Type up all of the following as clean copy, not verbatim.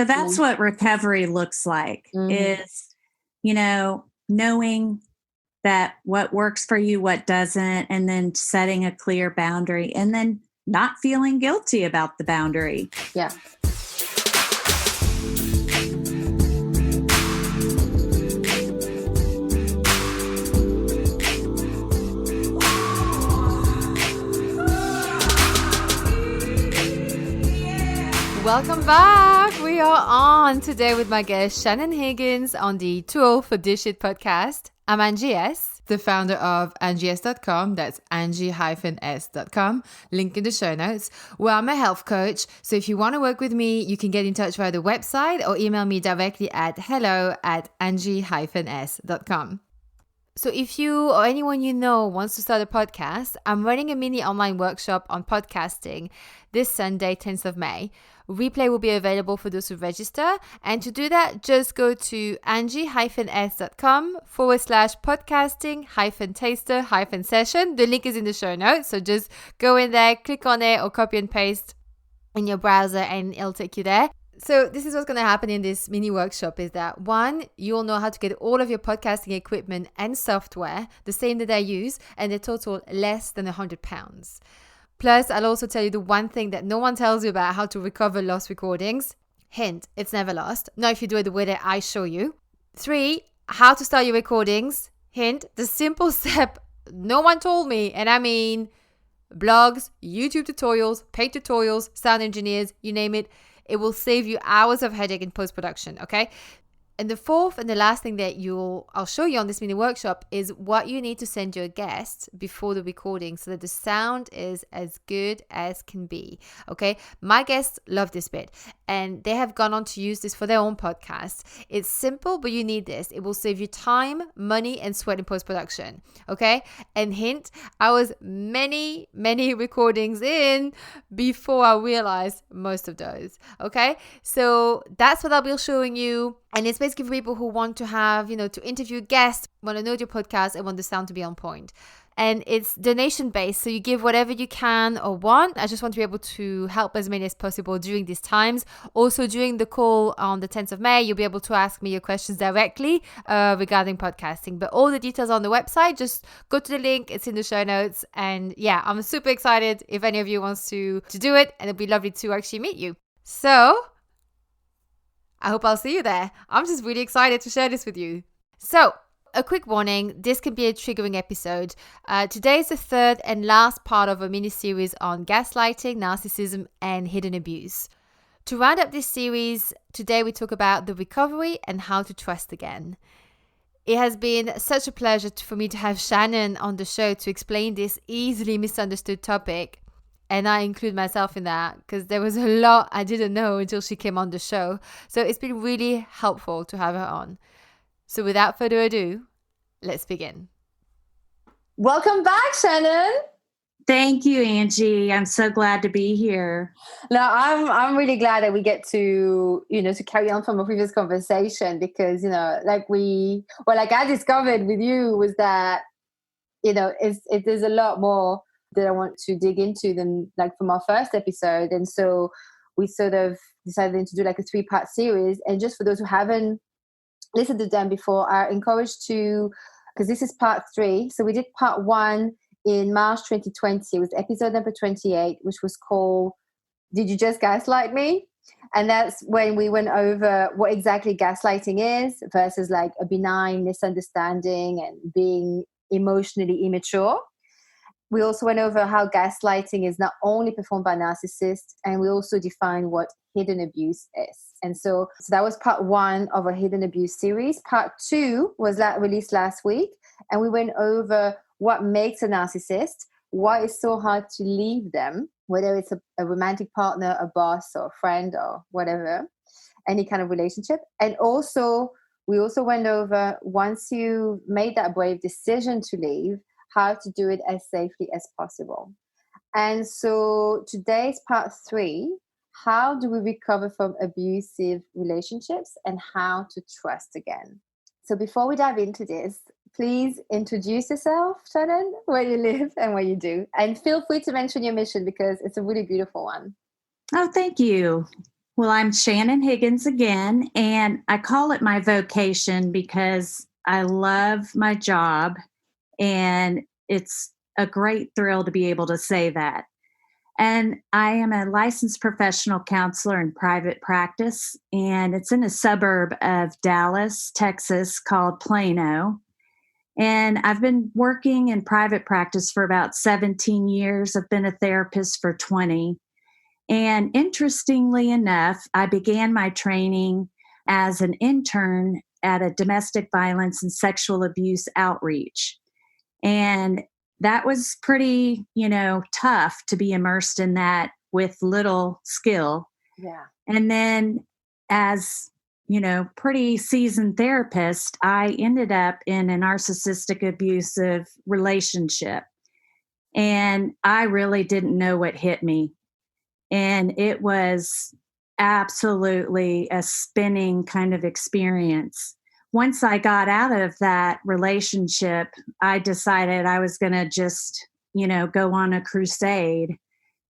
So that's what recovery looks like is, knowing that what works for you, what doesn't, and then setting a clear boundary and then not feeling guilty about the boundary. Yeah. Welcome back. We are on today with my guest Shannon Higgins on the Too Old for This Shit podcast. I'm Angie S, the founder of angies.com. That's angie-s.com. Link in the show notes. Well, I'm a health coach. So if you want to work with me, you can get in touch via the website or email me directly at hello@angie-s.com. So if you or anyone you know wants to start a podcast, I'm running a mini online workshop on podcasting this Sunday, 10th of May. Replay will be available for those who register. And to do that, just go to angie-s.com/podcasting-taster-session. The link is in the show notes. So just go in there, click on it or copy and paste in your browser and it'll take you there. So this is what's going to happen in this mini workshop is that one, you'll know how to get all of your podcasting equipment and software, the same that I use, and they total less than £100. Plus, I'll also tell you the one thing that no one tells you about how to recover lost recordings. Hint, it's never lost. Not if you do it the way that I show you. 3, how to start your recordings. Hint, the simple step no one told me, and I mean blogs, YouTube tutorials, paid tutorials, sound engineers, you name it. It will save you hours of headache in post-production, okay? And the fourth and the last thing that I'll show you on this mini workshop is what you need to send your guests before the recording so that the sound is as good as can be, okay? My guests love this bit and they have gone on to use this for their own podcast. It's simple, but you need this. It will save you time, money, and sweat in post-production, okay? And hint, I was many recordings in before I realized most of those, okay? So that's what I'll be showing you. And it's basically for people who want to have, to interview guests, want to know your podcast and want the sound to be on point. And it's donation based. So you give whatever you can or want. I just want to be able to help as many as possible during these times. Also during the call on the 10th of May, you'll be able to ask me your questions directly regarding podcasting. But all the details on the website, just go to the link. It's in the show notes. And yeah, I'm super excited if any of you wants to do it. And it'll be lovely to actually meet you. So I hope I'll see you there. I'm just really excited to share this with you. So, a quick warning, this can be a triggering episode. Today is the third and last part of a mini-series on gaslighting, narcissism, and hidden abuse. To round up this series, today we talk about the recovery and how to trust again. It has been such a pleasure for me to have Shannon on the show to explain this easily misunderstood topic. And I include myself in that because there was a lot I didn't know until she came on the show. So it's been really helpful to have her on. So without further ado, let's begin. Welcome back, Shannon. Thank you, Angie. I'm so glad to be here. No, I'm really glad that we get to, to carry on from a previous conversation because, I discovered with you was that, there's a lot more that I want to dig into than from our first episode. And so we sort of decided to do a 3-part series. And just for those who haven't listened to them before, are encouraged to, because this is part 3. So we did part 1 in March 2020. It was episode number 28, which was called Did You Just Gaslight Me? And that's when we went over what exactly gaslighting is versus a benign misunderstanding and being emotionally immature. We also went over how gaslighting is not only performed by narcissists, and we also defined what hidden abuse is. And so that was part 1 of a hidden abuse series. Part 2 was released last week, and we went over what makes a narcissist, why it's so hard to leave them, whether it's a romantic partner, a boss, or a friend, or whatever, any kind of relationship. And also, we also went over once you made that brave decision to leave, how to do it as safely as possible. And so today's part 3, how do we recover from abusive relationships and how to trust again? So before we dive into this, please introduce yourself, Shannon, where you live and what you do. And feel free to mention your mission because it's a really beautiful one. Oh, thank you. Well, I'm Shannon Higgins again, and I call it my vocation because I love my job, and it's a great thrill to be able to say that. And I am a licensed professional counselor in private practice, and it's in a suburb of Dallas, Texas called Plano. And I've been working in private practice for about 17 years. I've been a therapist for 20. And interestingly enough, I began my training as an intern at a domestic violence and sexual abuse outreach. And that was pretty, tough to be immersed in that with little skill. Yeah. And then as, pretty seasoned therapist, I ended up in a narcissistic abusive relationship. And I really didn't know what hit me. And it was absolutely a spinning kind of experience. Once I got out of that relationship, I decided I was going to just, go on a crusade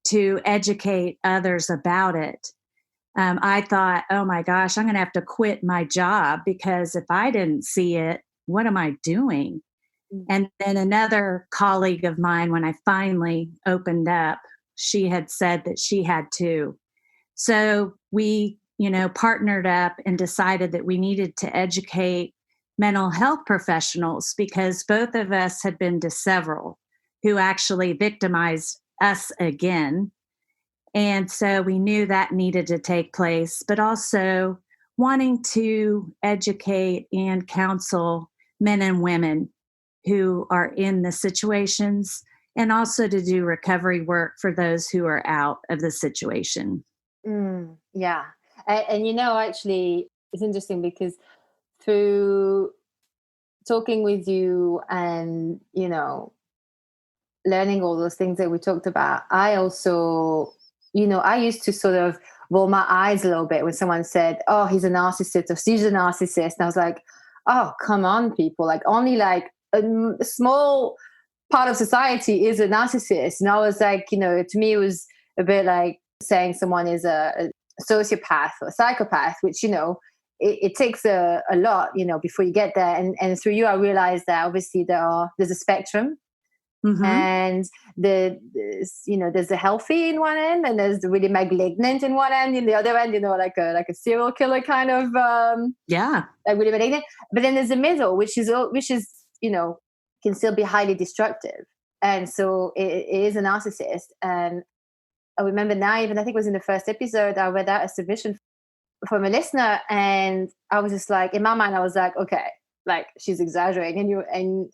to educate others about it. I thought, oh my gosh, I'm going to have to quit my job because if I didn't see it, what am I doing? And then another colleague of mine, when I finally opened up, she had said that she had too. So we, partnered up and decided that we needed to educate mental health professionals because both of us had been to several who actually victimized us again. And so we knew that needed to take place, but also wanting to educate and counsel men and women who are in the situations and also to do recovery work for those who are out of the situation. Yeah. And actually, it's interesting because through talking with you and, learning all those things that we talked about, I also, I used to sort of roll my eyes a little bit when someone said, oh, he's a narcissist or she's a narcissist. And I was like, oh, come on, people. Like, only like a small part of society is a narcissist. And I was like, to me, it was a bit like saying someone is a sociopath or a psychopath, which, it takes a lot, before you get there. And through you, I realized that obviously there's a spectrum. Mm-hmm. And there's the healthy in one end, and there's the really malignant in one end. In the other end, like a serial killer kind of like really malignant. But then there's the middle, which is can still be highly destructive. And so it is a narcissist. And I remember now, even I think it was in the first episode, I read out a submission from a listener, and I was just like, in my mind, I was like, okay, like she's exaggerating.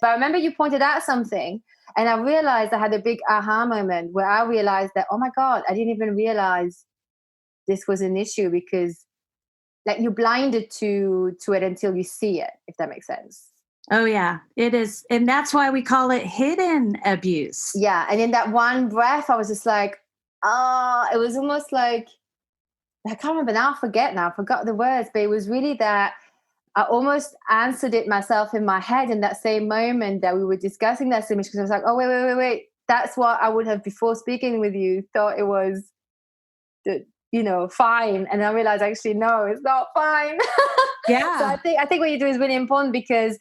But I remember you pointed out something, and I realized I had a big aha moment where I realized that, oh my God, I didn't even realize this was an issue, because like you're blinded to it until you see it, if that makes sense. Oh, yeah, it is. And that's why we call it hidden abuse. Yeah. And in that one breath, I was just like, it was almost like, I can't remember now, I forgot the words, but it was really that I almost answered it myself in my head in that same moment that we were discussing that image, because I was like, oh, wait. That's what I would have, before speaking with you, thought it was, fine. And I realized, actually, no, it's not fine. Yeah. So I think what you do is really important, because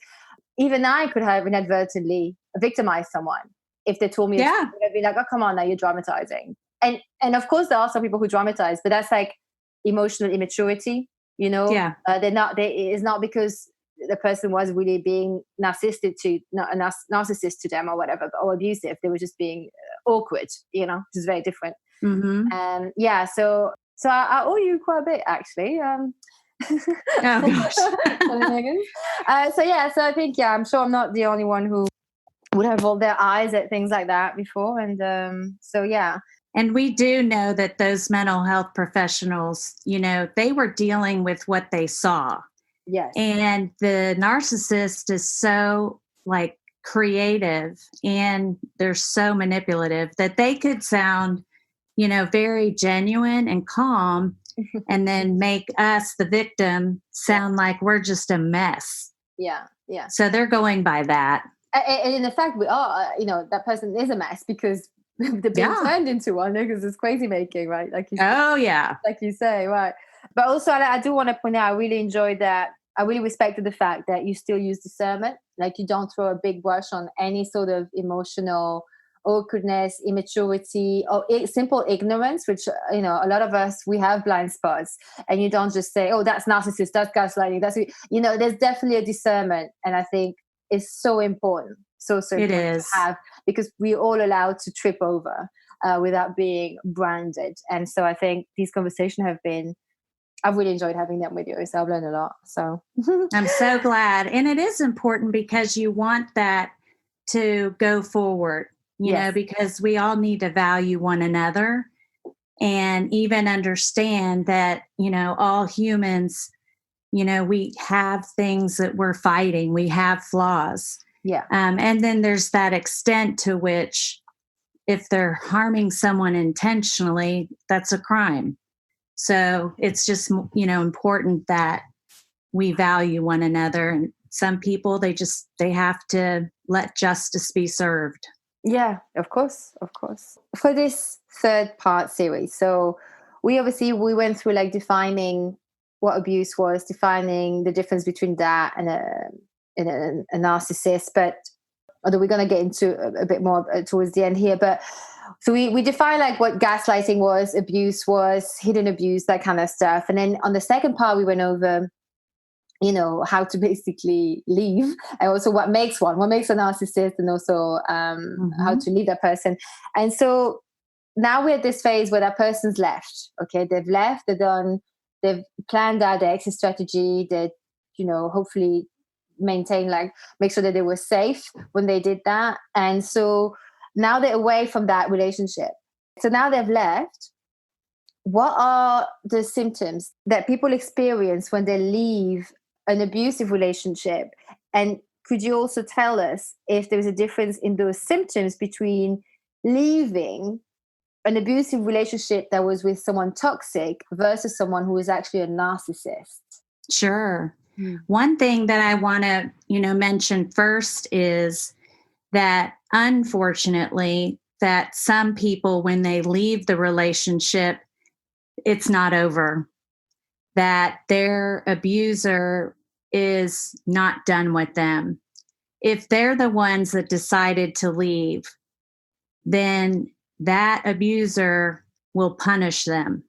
even I could have inadvertently victimized someone if they told me, I'd be like, oh, come on, now you're dramatizing. And of course, there are some people who dramatize, but that's like emotional immaturity. It's not because the person was really being narcissistic narcissist to them or whatever, or abusive. They were just being awkward, which is very different. Mm-hmm. So I owe you quite a bit, actually. Oh gosh. So I think, I'm sure I'm not the only one who would have rolled their eyes at things like that before. And And we do know that those mental health professionals, they were dealing with what they saw. Yes. And the narcissist is so like creative, and they're so manipulative that they could sound, very genuine and calm, and then make us, the victim, sound like we're just a mess. Yeah. So they're going by that. And in fact, we are, that person is a mess, because they're being Yeah. turned into one because it's crazy making, right? Oh, yeah. Like you say, right? But also, I do want to point out, I really enjoyed that. I really respected the fact that you still use discernment, like you don't throw a big brush on any sort of emotional awkwardness, immaturity, or simple ignorance, which a lot of us, we have blind spots, and you don't just say, "Oh, that's narcissist, that's gaslighting." There's definitely a discernment, and I think it's so important, so It important to is. have, because we're all allowed to trip over without being branded. And so I think these conversations I've really enjoyed having them with you. So I've learned a lot. So I'm so glad. And it is important because you want that to go forward, yes, because we all need to value one another and even understand that, all humans, we have things that we're fighting, we have flaws. yeah, And then there's that extent to which, if they're harming someone intentionally, that's a crime. So it's just, important that we value one another. And some people, they have to let justice be served. yeah, of course, of course. For this third part series, so we went through like defining what abuse was, defining the difference between that and a narcissist. But although we're going to get into a bit more towards the end here, but so we define like what gaslighting was, abuse was, hidden abuse, that kind of stuff. And then on the second part, we went over, how to basically leave, and also what makes a narcissist, and also how Mhm. to leave that person. And so now we're at this phase where that person's left. Okay, they've left, they've planned out their exit strategy. They, hopefully make sure that they were safe when they did that. And so now they're away from that relationship. So now they've left. What are the symptoms that people experience when they leave an abusive relationship? And could you also tell us if there's a difference in those symptoms between leaving an abusive relationship that was with someone toxic versus someone who is actually a narcissist? Sure. Mm. One thing that I want to, mention first is that, unfortunately, that some people, when they leave the relationship, it's not over. That their abuser is not done with them. If they're the ones that decided to leave, then that abuser will punish them,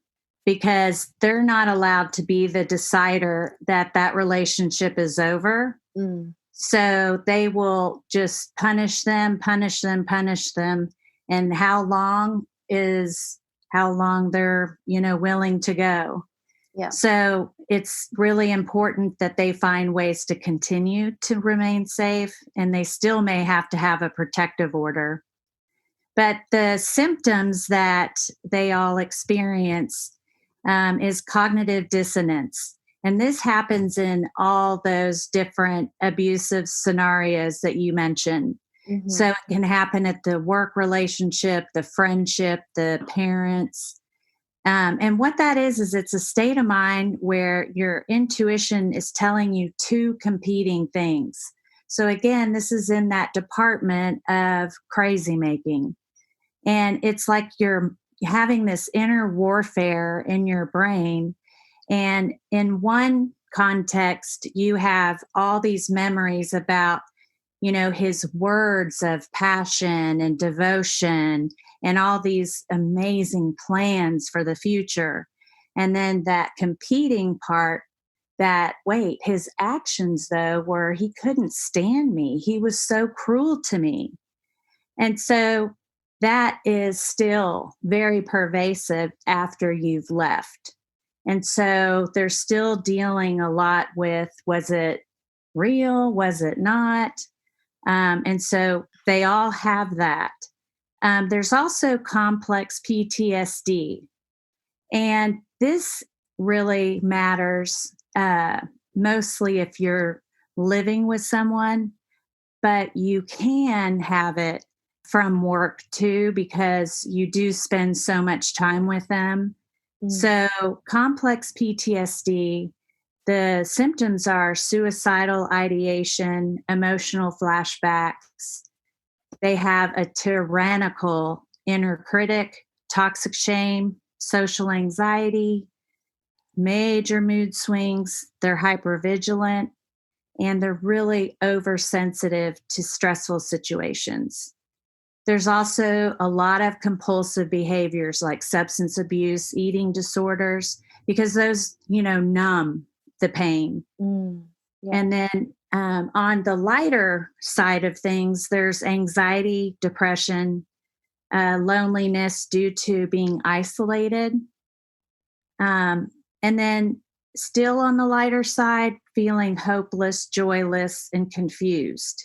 because they're not allowed to be the decider that that relationship is over. Mm. So they will just punish them, punish them, punish them. And how long they're, willing to go. Yeah. So it's really important that they find ways to continue to remain safe, and they still may have to have a protective order. But the symptoms that they all experience is cognitive dissonance. And this happens in all those different abusive scenarios that you mentioned. Mm-hmm. So it can happen at the work relationship, the friendship, the parents. And what that is it's a state of mind where your intuition is telling you two competing things. So again, this is in that department of crazy making. And it's like you're having this inner warfare in your brain. And in one context, you have all these memories about, his words of passion and devotion and all these amazing plans for the future. And then that competing part, that, wait, his actions, though, were he couldn't stand me. He was so cruel to me. And so that is still very pervasive after you've left. And so they're still dealing a lot with, was it real? Was it not? And so they all have that. There's also complex PTSD. And this really matters mostly if you're living with someone, but you can have it from work too, because you do spend so much time with them. Mm. So, complex PTSD, the symptoms are suicidal ideation, emotional flashbacks. They have a tyrannical inner critic, toxic shame, social anxiety, major mood swings. They're hypervigilant, and they're really oversensitive to stressful situations. There's also a lot of compulsive behaviors like substance abuse, eating disorders, because those, numb the pain. Yeah. And then on the lighter side of things, there's anxiety, depression, loneliness due to being isolated. And then still on the lighter side, feeling hopeless, joyless, and confused.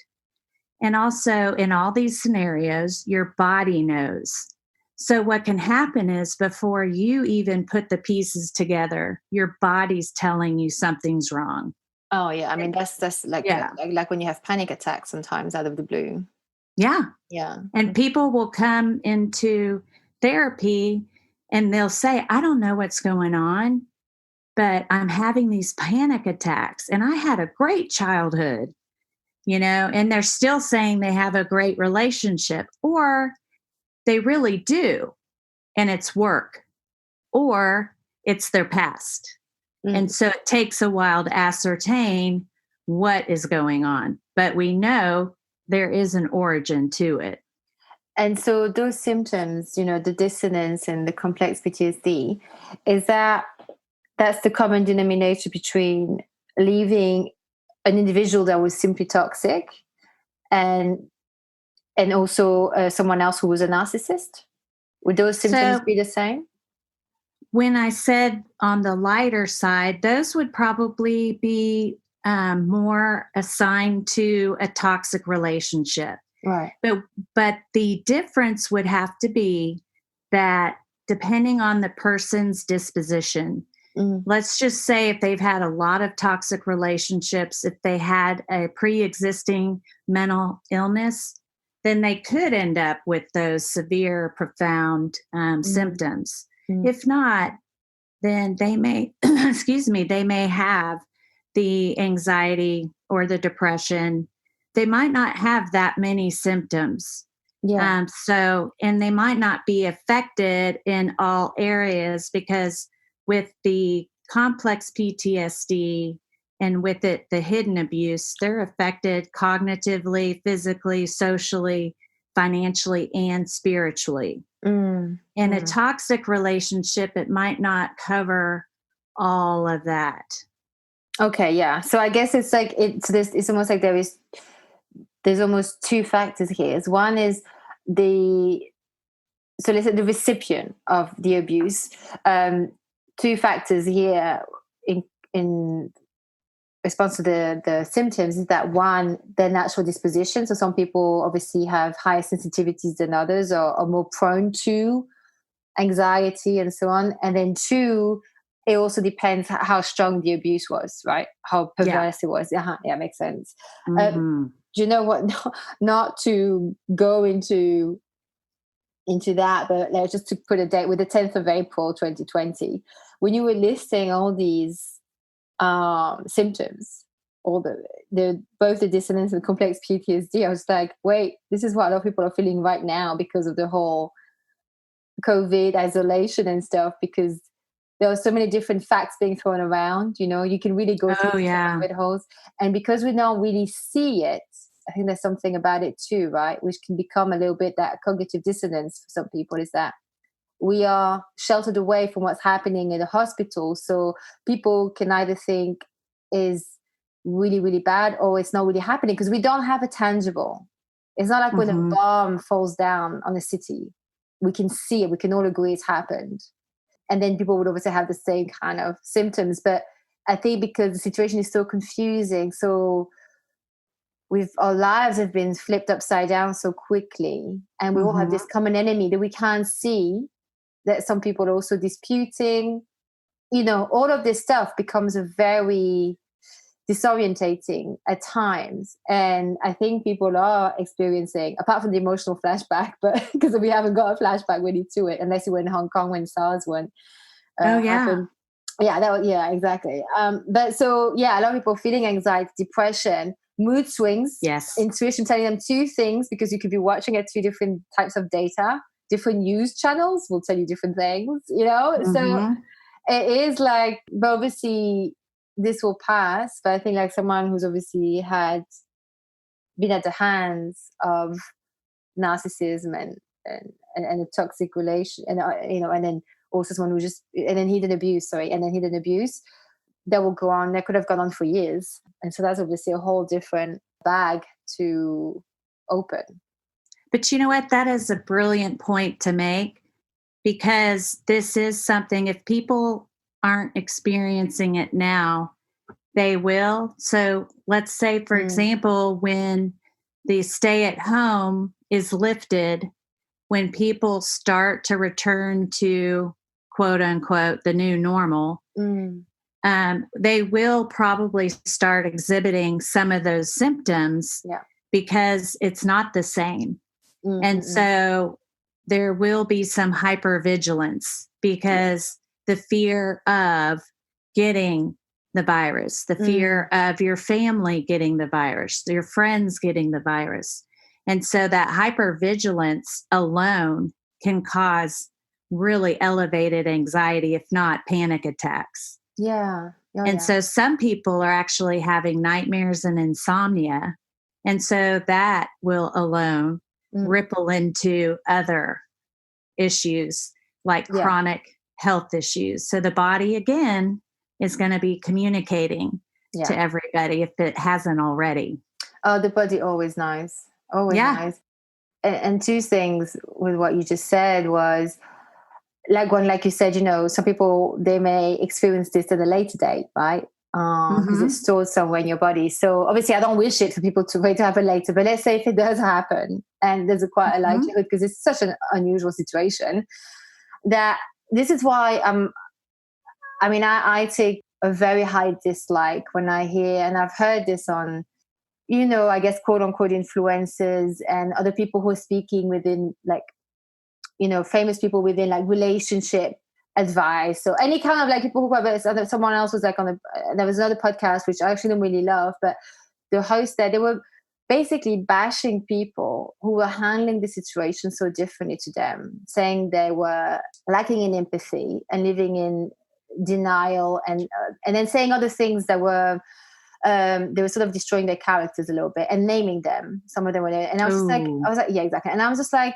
And also in all these scenarios, your body knows. So what can happen is before you even put the pieces together, your body's telling you something's wrong. Oh yeah, I mean that's like like when you have panic attacks sometimes out of the blue. Yeah. Yeah. And people will come into therapy and they'll say, I don't know what's going on, but I'm having these panic attacks and I had a great childhood. And they're still saying they have a great relationship, or they really do, and it's work, or it's their past. And so it takes a while to ascertain what is going on, but we know there is an origin to it. And so those symptoms, the dissonance and the complex PTSD, that's the common denominator between leaving an individual that was simply toxic and also someone else who was a narcissist? Would those symptoms be the same? When I said on the lighter side, those would probably be more assigned to a toxic relationship. Right. But the difference would have to be that depending on the person's disposition, let's just say if they've had a lot of toxic relationships, if they had a pre-existing mental illness, then they could end up with those severe, profound symptoms. If not, then they may, they may have the anxiety or the depression. They might not have that many symptoms. Yeah. And they might not be affected in all areas, because with the complex PTSD and with it, the hidden abuse, they're affected cognitively, physically, socially, financially, and spiritually. In a toxic relationship, it might not cover all of that. Okay, yeah. So I guess it's like it's almost like there's almost two factors here. One is let's say the recipient of the abuse. Two factors here in response to the symptoms is that one, their natural disposition. So some people obviously have higher sensitivities than others, or are more prone to anxiety and so on. And then two, it also depends how strong the abuse was, right? How perverse it was. Yeah, makes sense. Do you know what? Not to go into that, but let's just to put a date with the 10th of April, 2020, when you were listing all these symptoms, all both the dissonance and the complex PTSD, I was like, wait, this is what a lot of people are feeling right now because of the whole COVID isolation and stuff, because there are so many different facts being thrown around, you can really go through rabbit holes. And because we don't really see it, I think there's something about it too, right? Which can become a little bit that cognitive dissonance for some people, is that we are sheltered away from what's happening in the hospital. So people can either think is really, really bad, or it's not really happening, because we don't have a tangible. It's not like when a bomb falls down on a city, we can see it, we can all agree it's happened. And then people would obviously have the same kind of symptoms. But I think because the situation is so confusing, so our lives have been flipped upside down so quickly, and we all have this common enemy that we can't see, that some people are also disputing, all of this stuff becomes a very disorientating at times. And I think people are experiencing, apart from the emotional flashback, but because we haven't got a flashback really to it, unless you were in Hong Kong when SARS went. Happened. Yeah, exactly. But so, a lot of people feeling anxiety, depression, mood swings, intuition telling them two things, because you could be watching at two different types of data. different news channels will tell you different things, you know? So it is like, but obviously this will pass. But I think like someone who's obviously had been at the hands of narcissism and a toxic relation, and and then also someone who just, and then hidden abuse, that will go on, that could have gone on for years. And so that's obviously a whole different bag to open. But you know what? That is a brilliant point to make, because this is something, if people aren't experiencing it now, they will. So let's say, for example, when the stay at home is lifted, when people start to return to quote unquote the new normal, they will probably start exhibiting some of those symptoms because it's not the same. And so there will be some hypervigilance because the fear of getting the virus, the fear of your family getting the virus, your friends getting the virus. And so that hypervigilance alone can cause really elevated anxiety, if not panic attacks. So some people are actually having nightmares and insomnia. And so that will alone ripple into other issues like chronic health issues. So the body, again, is going to be communicating to everybody if it hasn't already. Oh, the body always knows. Always knows. And two things with what you just said was, like you said, some people, they may experience this at a later date, right? Because it's stored somewhere in your body. So obviously I don't wish it for people to wait to happen later, but let's say if it does happen, and there's quite a likelihood, because it's such an unusual situation, that this is why I take a very high dislike when I hear, and I've heard this on, I guess, quote unquote influencers and other people who are speaking within, like, famous people within like relationship advice. So any kind of like people who have, someone else was like there was another podcast, which I actually don't really love, but the host there, they were basically bashing people who were handling the situation so differently to them, saying they were lacking in empathy and living in denial, and then saying other things that were, they were sort of destroying their characters a little bit and naming them. Some of them were, and I was like, yeah, exactly. And I was just like,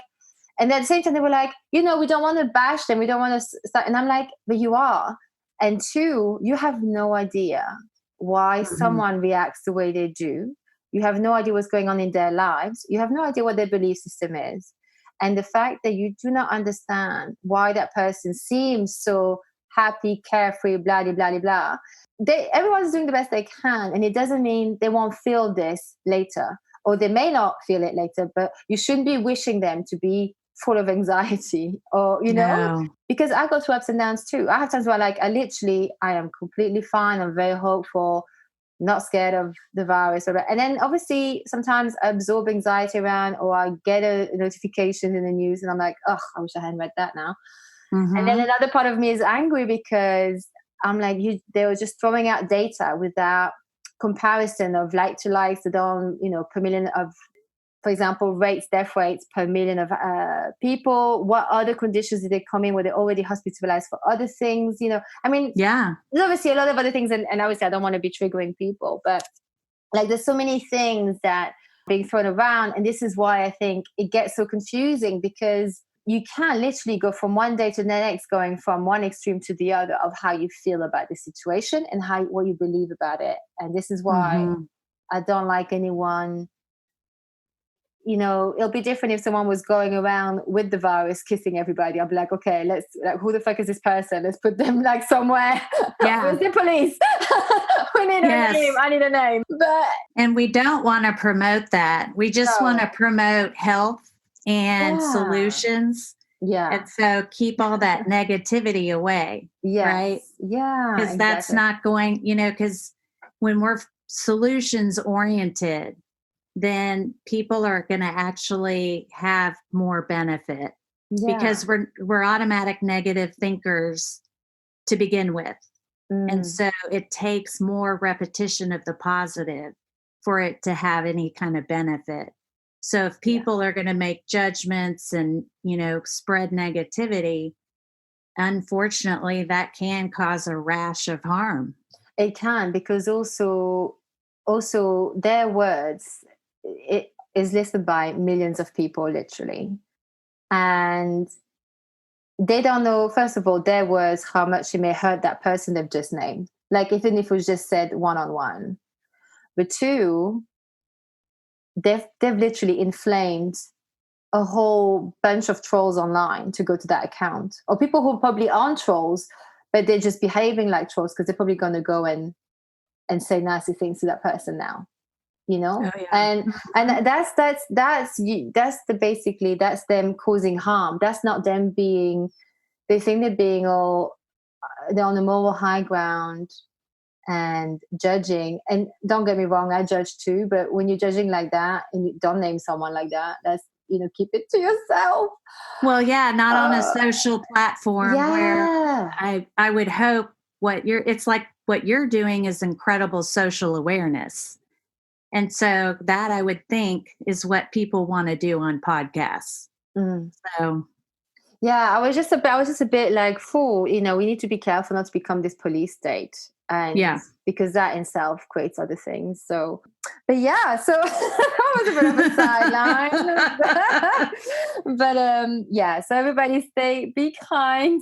and at the same time, they were like, we don't want to bash them. We don't want to start. And I'm like, but you are. And two, you have no idea why someone reacts the way they do. You have no idea what's going on in their lives. You have no idea what their belief system is. And the fact that you do not understand why that person seems so happy, carefree, blah, blah, blah, blah. Everyone's doing the best they can. And it doesn't mean they won't feel this later, or they may not feel it later, but you shouldn't be wishing them to be full of anxiety, or, because I go through ups and downs too. I have times where I am completely fine. I'm very hopeful, not scared of the virus. And then obviously sometimes I absorb anxiety around, or I get a notification in the news and I'm like, oh, I wish I hadn't read that now. And then another part of me is angry because I'm like, they were just throwing out data without comparison of like to likes that don't, per million of, for example, death rates per million of people. What other conditions did they come in? Were they already hospitalized for other things? There's obviously a lot of other things. And obviously I don't want to be triggering people, but like there's so many things that are being thrown around. And this is why I think it gets so confusing, because you can literally go from one day to the next, going from one extreme to the other of how you feel about the situation and what you believe about it. And this is why I don't like anyone. It'll be different if someone was going around with the virus kissing everybody. I'll be like, okay, who the fuck is this person? Let's put them like somewhere. Where's the police? We need a name. I need a name. And we don't want to promote that. We just want to promote health and solutions. Yeah. And so keep all that negativity away. Right? Yeah. Because that's not going, because when we're solutions oriented, then people are going to actually have more benefit because we're automatic negative thinkers to begin with. And so it takes more repetition of the positive for it to have any kind of benefit. So if people are going to make judgments and, spread negativity, unfortunately, that can cause a rash of harm. It can, because also their words, it is listened by millions of people, literally. And they don't know, first of all, their words, how much it may hurt that person they've just named. Like, even if it was just said one-on-one. But two, they've literally inflamed a whole bunch of trolls online to go to that account, or people who probably aren't trolls, but they're just behaving like trolls because they're probably going to go and say nasty things to that person now, Oh, yeah. and that's them causing harm. That's not them being, they think they're being all, they're on a moral high ground and judging. And don't get me wrong, I judge too, but when you're judging like that and you don't name someone like that, that's, keep it to yourself. Well, yeah, not on a social platform where I would hope it's like what you're doing is incredible social awareness. And so that, I would think, is what people want to do on podcasts. So yeah, I was just a bit like, fool, we need to be careful not to become this police state. And because that in itself creates other things. So, but yeah, so that was a bit of a sideline. But so everybody be kind.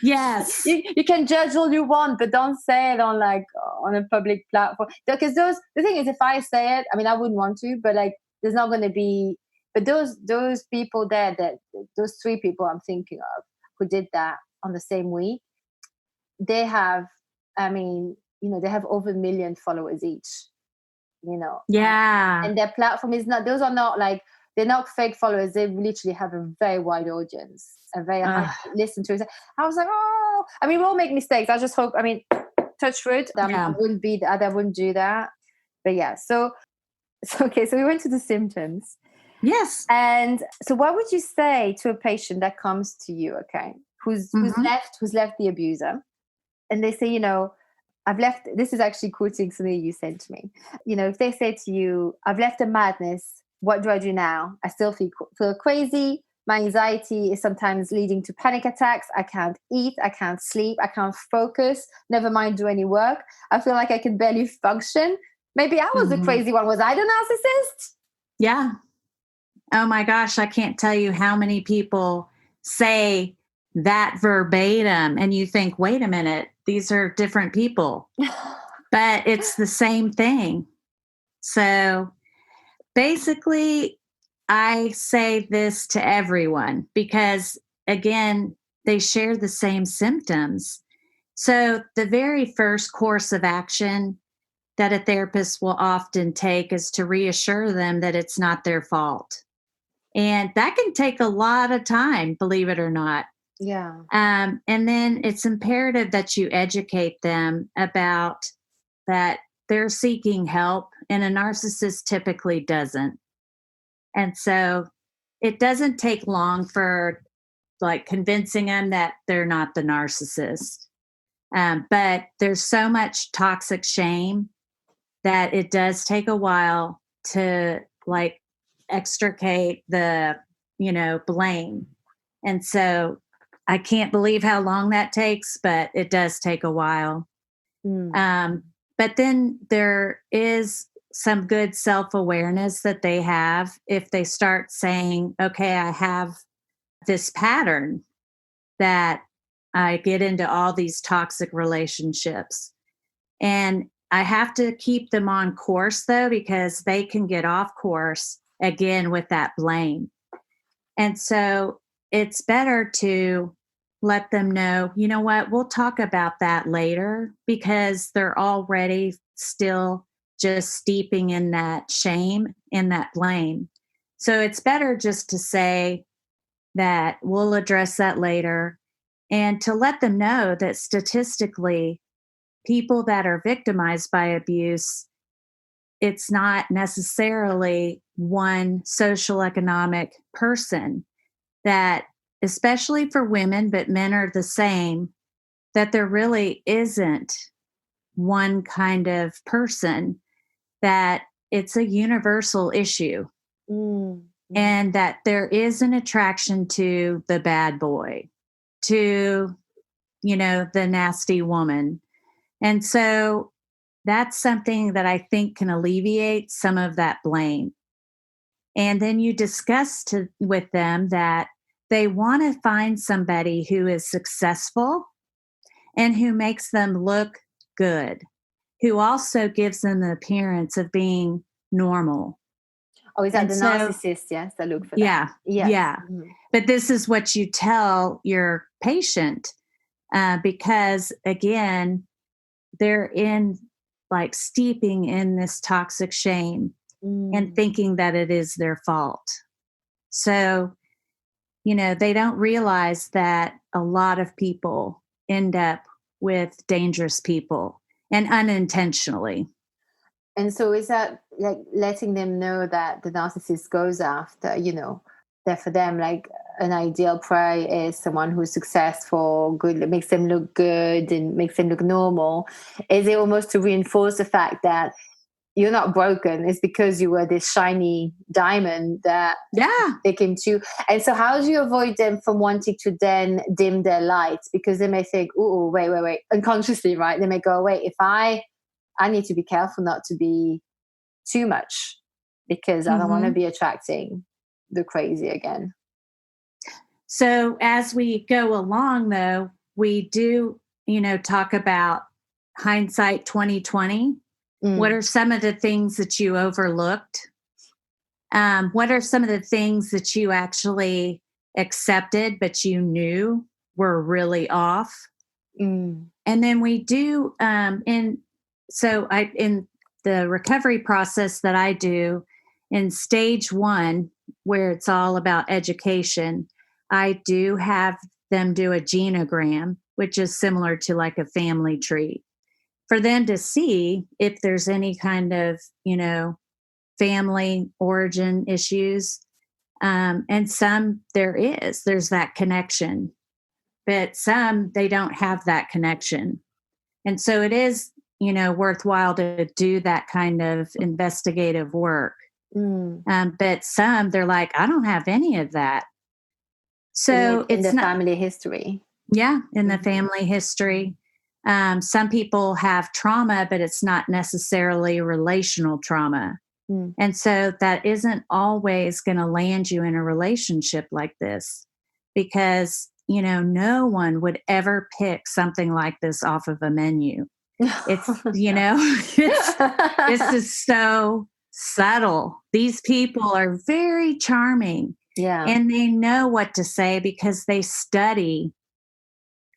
Yes. You can judge all you want, but don't say it on a public platform. Because the thing is, if I say it, I mean, I wouldn't want to, but there's not going to be, but those people there, those 3 people I'm thinking of who did that on the same week, they have, they have over 1 million followers each, Yeah. And their platform is not, those are not they're not fake followers. They literally have a very wide audience, a very high listen to it. I was like, we all make mistakes. I just hope, touch wood, I wouldn't do that. But yeah, so okay, so we went to the symptoms. Yes. And so what would you say to a patient that comes to you, okay, who's left the abuser? And they say, I've left, this is actually quoting something you sent to me. If they say to you, I've left a madness, what do I do now? I still feel crazy. My anxiety is sometimes leading to panic attacks. I can't eat. I can't sleep. I can't focus. Never mind do any work. I feel like I can barely function. Maybe I was the crazy one. Was I the narcissist? Yeah. Oh my gosh. I can't tell you how many people say that verbatim, and you think, wait a minute, these are different people, but it's the same thing. So basically, I say this to everyone because, again, they share the same symptoms. So the very first course of action that a therapist will often take is to reassure them that it's not their fault. And that can take a lot of time, believe it or not. Yeah. And then it's imperative that you educate them about that they're seeking help, and a narcissist typically doesn't. And so it doesn't take long for convincing them that they're not the narcissist. But there's so much toxic shame that it does take a while to extricate the, blame. And so I can't believe how long that takes, but it does take a while. But then there is some good self-awareness that they have if they start saying, okay, I have this pattern that I get into all these toxic relationships. And I have to keep them on course, though, because they can get off course again with that blame. And so it's better to let them know, you know what, we'll talk about that later, because they're already still just steeping in that shame, in that blame. So it's better just to say that we'll address that later, and to let them know that statistically, people that are victimized by abuse, it's not necessarily one social economic person, that especially for women, but men are the same, that there really isn't one kind of person, that it's a universal issue. and that there is an attraction to the bad boy, to, the nasty woman. And so that's something that I think can alleviate some of that blame. And then you discuss with them that they want to find somebody who is successful and who makes them look good, who also gives them the appearance of being normal. Oh, is that the narcissist? Yes, that look for yeah, that. Yes. Yeah. Mm-hmm. But this is what you tell your patient because, again, they're steeping in this toxic shame and thinking that it is their fault. So, they don't realize that a lot of people end up with dangerous people and unintentionally. And so is that like letting them know that the narcissist goes after, that for them, like an ideal prey is someone who's successful, good, that makes them look good and makes them look normal? Is it almost to reinforce the fact that you're not broken? It's because you were this shiny diamond that they came to. And so how do you avoid them from wanting to then dim their lights? Because they may think, oh, wait, unconsciously, right? They may go, wait, if I need to be careful not to be too much because I don't want to be attracting the crazy again. So as we go along, though, we do, talk about hindsight 2020. What are some of the things that you overlooked? What are some of the things that you actually accepted, but you knew were really off? And then we do, in the recovery process that I do in stage 1, where it's all about education, I do have them do a genogram, which is similar to like a family tree, for them to see if there's any kind of, family origin issues. And some there's that connection, but some they don't have that connection. And so it is, worthwhile to do that kind of investigative work. But some they're like, I don't have any of that. So in the family history. Yeah, in the family history. Some people have trauma, but it's not necessarily relational trauma. And so that isn't always going to land you in a relationship like this because, no one would ever pick something like this off of a menu. It's, this is so subtle. These people are very charming. Yeah. And they know what to say because they study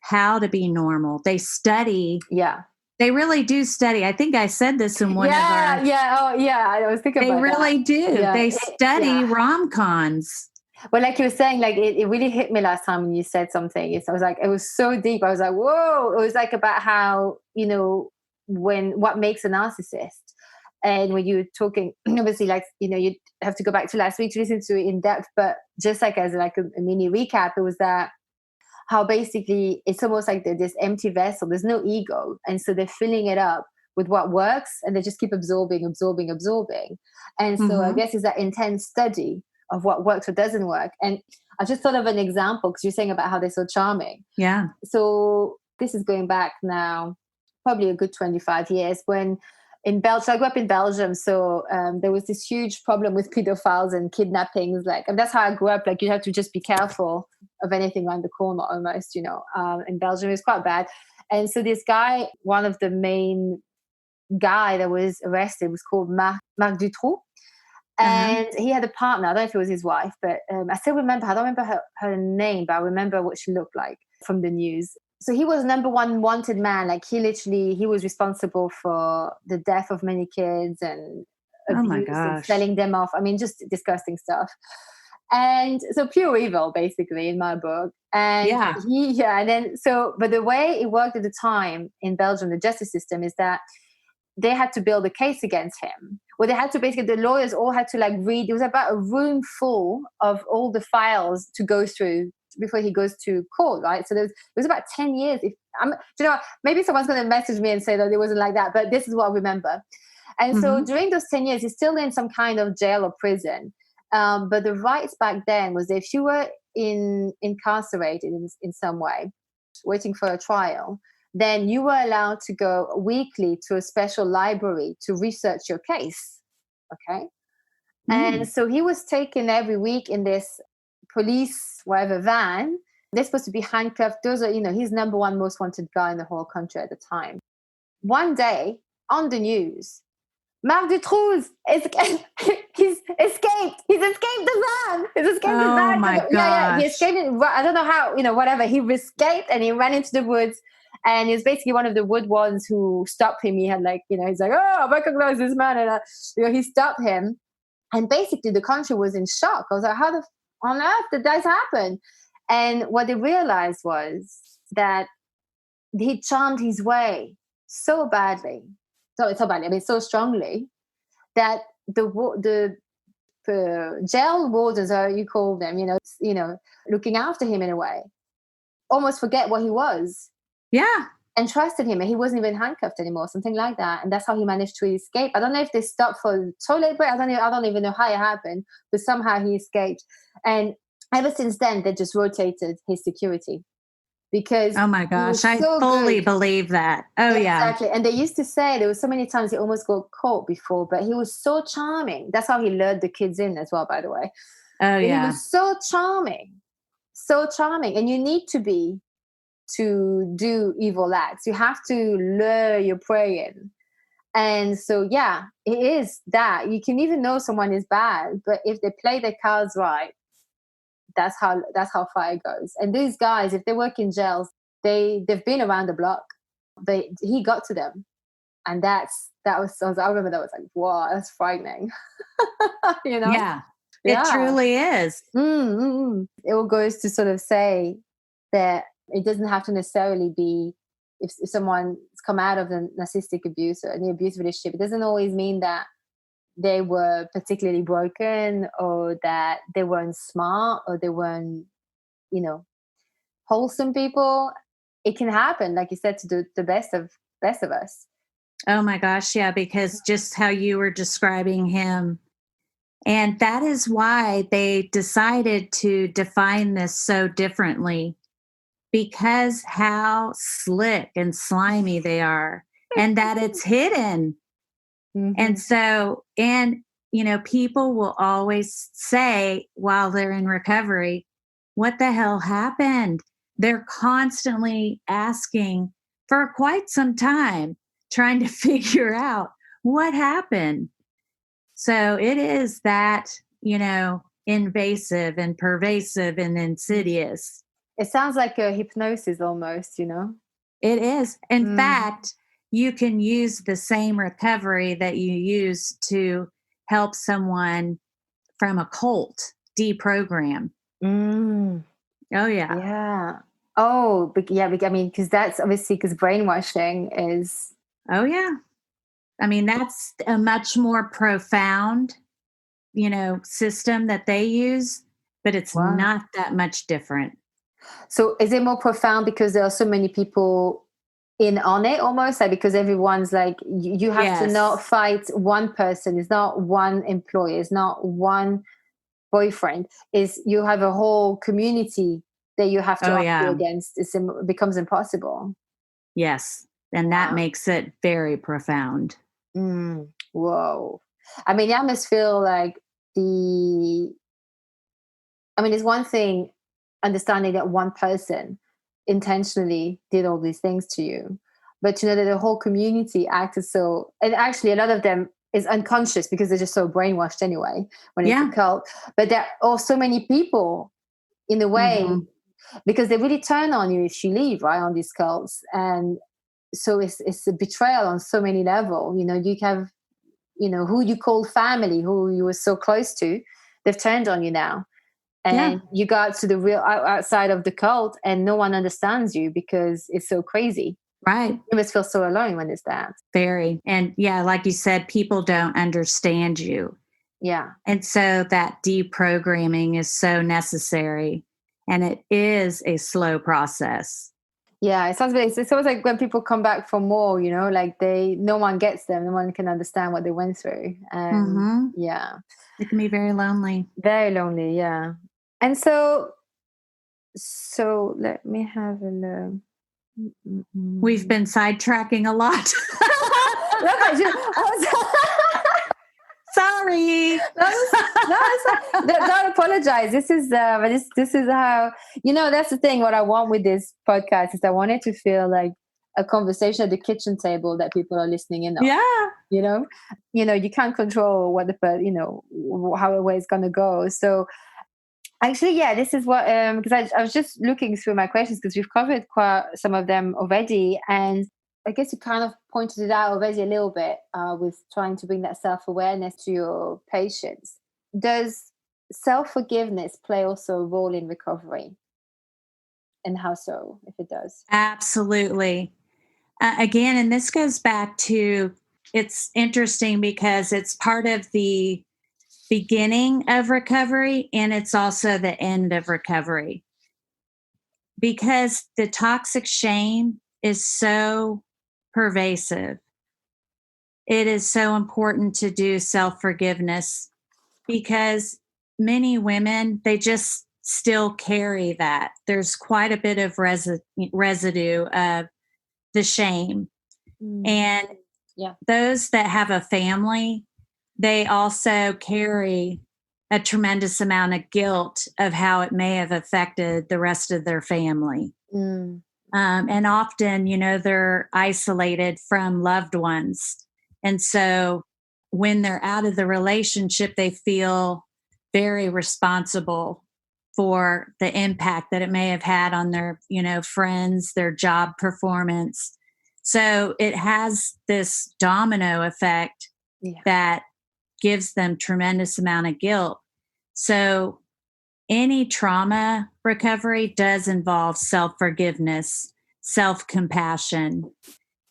how to be normal. They study. Yeah. They really do study. I think I said this in one of our... Yeah. Oh, yeah. I was thinking about that. They really do. Yeah. They study rom-coms. Well, like you were saying, like it really hit me last time when you said something. I was like, it was so deep. I was like, whoa. It was like about how, what makes a narcissist. And when you were talking, obviously, like, you have to go back to last week to listen to it in depth. But just like as like a mini recap, it was that how basically it's almost like this empty vessel. There's no ego. And so they're filling it up with what works and they just keep absorbing. And so I guess it's that intense study of what works or doesn't work. And I just thought of an example because you're saying about how they're so charming. Yeah. So this is going back now, probably a good 25 years when in Belgium, I grew up in Belgium. So there was this huge problem with pedophiles and kidnappings. And that's how I grew up. Like you have to just be careful of anything around the corner almost, in Belgium. It was quite bad. And so this guy, one of the main guy that was arrested was called Marc Dutrou. And he had a partner. I don't know if it was his wife, but I still remember, I don't remember her name, but I remember what she looked like from the news. So he was number one wanted man. Like he was responsible for the death of many kids and abuse and selling them off. I mean, just disgusting stuff. And so pure evil, basically, in my book. And but the way it worked at the time in Belgium, the justice system, is that they had to build a case against him. Well, they had to the lawyers all had to read. It was about a room full of all the files to go through before he goes to court, right? So it was about 10 years. Maybe someone's going to message me and say that it wasn't like that, but this is what I remember. And so during those 10 years, he's still in some kind of jail or prison. But the rights back then was if you were incarcerated in some way, waiting for a trial, then you were allowed to go weekly to a special library to research your case. Okay. And so he was taken every week in this police, whatever van. They're supposed to be handcuffed. Those are, he's number one most wanted guy in the whole country at the time. One day on the news, Marc Dutrou he's escaped. He's escaped the van. He's escaped the van. Oh my gosh. Yeah. He escaped it. I don't know how, whatever. He escaped and he ran into the woods. And he's basically one of the wood ones who stopped him. He had he's like, oh, I recognize this man. And, he stopped him. And basically the country was in shock. I was like, how on earth did this happen? And what they realized was that he charmed his way so badly. So strongly that the jail wardens, or you call them, looking after him in a way, almost forget what he was. Yeah. And trusted him, and he wasn't even handcuffed anymore, something like that. And that's how he managed to escape. I don't know if they stopped for toilet break. I don't even know how it happened, but somehow he escaped. And ever since then, they just rotated his security. Because oh my gosh, I fully believe that. Oh yeah, exactly. And they used to say there was so many times he almost got caught before, but he was so charming. That's how he lured the kids in as well, by the way. Oh yeah, he was so charming, and you need to be to do evil acts. You have to lure your prey in. And so yeah, it is that you can even know someone is bad, but if they play their cards right, that's how far it goes. And these guys, if they work in jails, they've been around the block. He got to them, and I remember that was like, wow, that's frightening. Yeah, it truly is. It all goes to sort of say that it doesn't have to necessarily be if someone's come out of the narcissistic abuse or the abusive relationship. It doesn't always mean that they were particularly broken, or that they weren't smart, or they weren't, wholesome people. It can happen, like you said, to the best of us. Oh my gosh, yeah, because just how you were describing him. And that is why they decided to define this so differently, because how slick and slimy they are, and that it's hidden. And so, people will always say while they're in recovery, what the hell happened? They're constantly asking for quite some time, trying to figure out what happened. So it is that, invasive and pervasive and insidious. It sounds like a hypnosis almost, It is. In fact, you can use the same recovery that you use to help someone from a cult deprogram. Oh, yeah. Yeah. Oh, because that's obviously because brainwashing is. Oh, yeah. I mean, that's a much more profound, system that they use, but it's not that much different. So is it more profound because there are so many people in on it almost, like because everyone's like you have to not fight one person, it's not one employer, it's not one boyfriend, is you have a whole community that you have to argue against. It becomes impossible. Yes, and that makes it very profound. Whoa. I mean, I must feel like it's one thing understanding that one person intentionally did all these things to you, but that the whole community acted so, and actually a lot of them is unconscious because they're just so brainwashed anyway when it's a cult, but there are so many people in a way because they really turn on you if you leave, right, on these cults. And so it's a betrayal on so many levels. You have who you called family, who you were so close to, they've turned on you now. And you got to the real outside of the cult and no one understands you because it's so crazy. Right. You must feel so alone when it's that. Very. And like you said, people don't understand you. Yeah. And so that deprogramming is so necessary. And it is a slow process. Yeah, it sounds very, it's always like when people come back for more, like no one gets them, no one can understand what they went through. Mm-hmm. Yeah. It can be very lonely. Very lonely, yeah. And so let me have a look. We've been sidetracking a lot. Sorry. Don't apologize. This is how, that's the thing. What I want with this podcast is I want it to feel like a conversation at the kitchen table that people are listening in on. Yeah. You can't control what how a way is going to go. So actually, yeah, this is what, because I was just looking through my questions because we've covered quite some of them already. And I guess you kind of pointed it out already a little bit with trying to bring that self-awareness to your patients. Does self-forgiveness play also a role in recovery? And how so, if it does? Absolutely. Again, and this goes back to, it's interesting because it's part of the beginning of recovery and it's also the end of recovery. Because the toxic shame is so pervasive. It is so important to do self-forgiveness because many women, they just still carry that. There's quite a bit of residue of the shame. And those that have a family, they also carry a tremendous amount of guilt of how it may have affected the rest of their family. And often, they're isolated from loved ones. And so when they're out of the relationship, they feel very responsible for the impact that it may have had on their, friends, their job performance. So it has this domino effect that gives them tremendous amount of guilt. So any trauma recovery does involve self-forgiveness, self-compassion,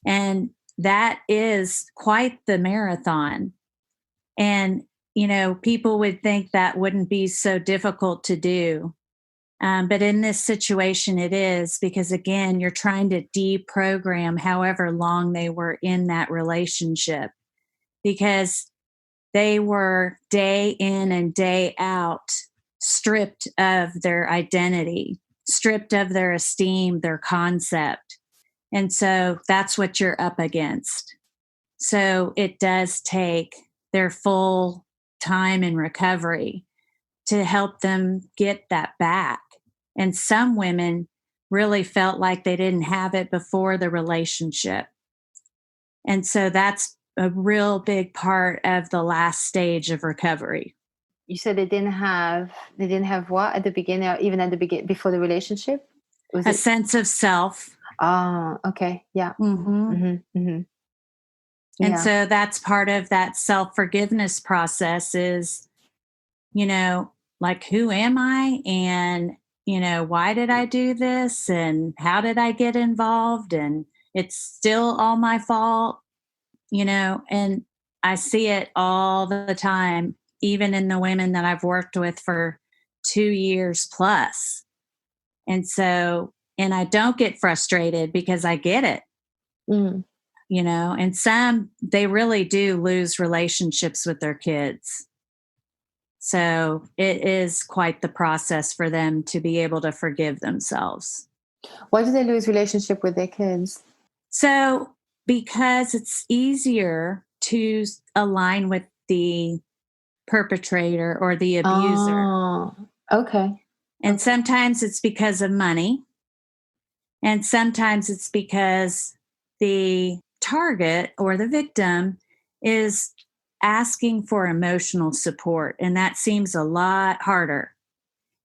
and that is quite the marathon. And, people would think that wouldn't be so difficult to do. But in this situation, it is because, again, you're trying to deprogram however long they were in that relationship because they were day in and day out stripped of their identity, stripped of their esteem, their concept. And so that's what you're up against. So it does take their full time in recovery to help them get that back. And some women really felt like they didn't have it before the relationship. And so that's a real big part of the last stage of recovery. You said they didn't have what at the beginning, or even at the beginning before the relationship? A sense of self. Oh, okay. Yeah. Mm-hmm. Mm-hmm. Mm-hmm. And so that's part of that self-forgiveness process is, like, who am I? And, why did I do this? And how did I get involved? And it's still all my fault, and I see it all the time, even in the women that I've worked with for 2 years plus. And so, and I don't get frustrated because I get it. And some, they really do lose relationships with their kids. So it is quite the process for them to be able to forgive themselves. Why do they lose relationship with their kids? So because it's easier to align with the perpetrator or the abuser. Oh, okay. And sometimes it's because of money. And sometimes it's because the target or the victim is asking for emotional support. And that seems a lot harder.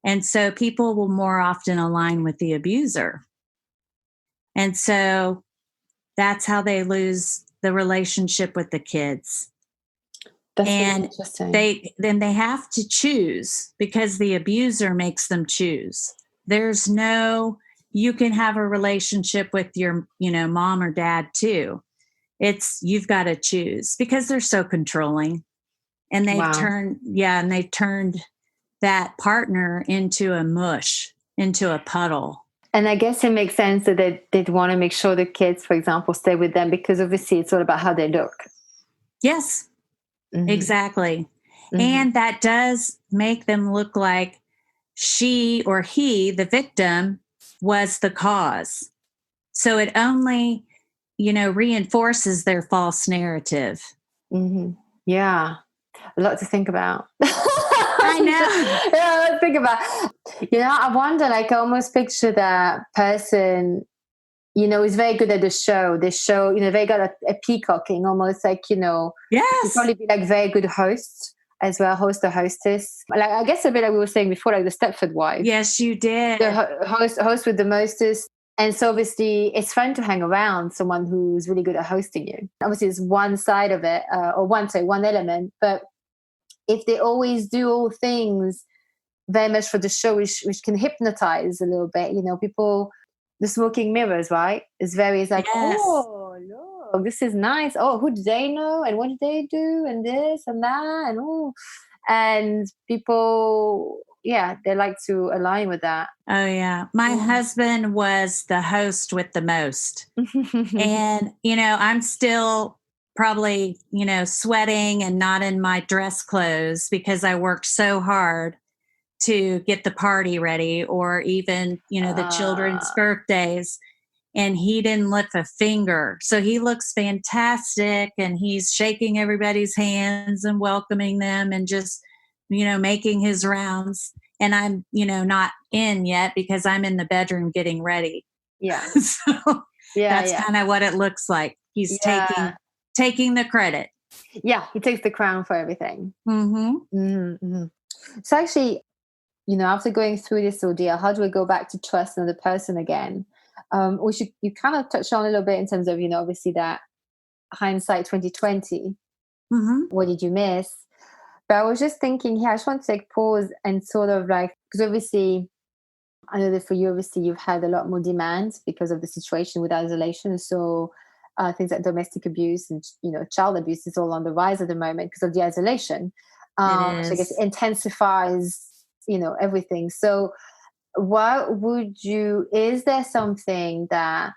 And so people will more often align with the abuser. And so that's how they lose the relationship with the kids. That's and interesting. They have to choose because the abuser makes them choose. There's no, you can have a relationship with your, mom or dad too. It's, you've got to choose because they're so controlling. And they've turned that partner into a mush, into a puddle. And I guess it makes sense that they'd want to make sure the kids, for example, stay with them, because obviously it's all about how they look. Yes, exactly. Mm-hmm. And that does make them look like she or he, the victim, was the cause. So it only, reinforces their false narrative. Mm-hmm. Yeah. A lot to think about. I know. Yeah, let's think about. I wonder, like, I almost picture that person, is very good at the show. They show, very good at peacocking, almost like, Yes. probably be like very good hosts as well, host or hostess. Like, I guess a bit like we were saying before, like the Stepford wife. Yes, you did. The host with the mostest. And so obviously it's fun to hang around someone who's really good at hosting you. Obviously it's one side of it, one element. But if they always do all things very much for the show, which can hypnotize a little bit, people, the smoking mirrors, right? It's like, yes. Oh, look, this is nice. Oh, who do they know? And what do they do? And this and that. And people, yeah, they like to align with that. Oh, yeah. My husband was the host with the most. And, I'm still probably, sweating and not in my dress clothes because I worked so hard to get the party ready, or even, the children's birthdays. And he didn't lift a finger. So he looks fantastic, and he's shaking everybody's hands and welcoming them and just, making his rounds. And I'm, not in yet because I'm in the bedroom getting ready. Yeah. So that's kind of what it looks like. He's taking the credit. Yeah, he takes the crown for everything. Mm-hmm. Mm-hmm. So actually, after going through this ordeal, how do we go back to trust another person again? Which you kind of touched on a little bit in terms of, obviously that hindsight 2020. Mm-hmm. What did you miss? But I was just thinking, I just want to take pause and sort of like, because obviously, I know that for you, obviously, you've had a lot more demands because of the situation with isolation. So things like domestic abuse and, child abuse is all on the rise at the moment because of the isolation. So I guess it intensifies, everything. So is there something that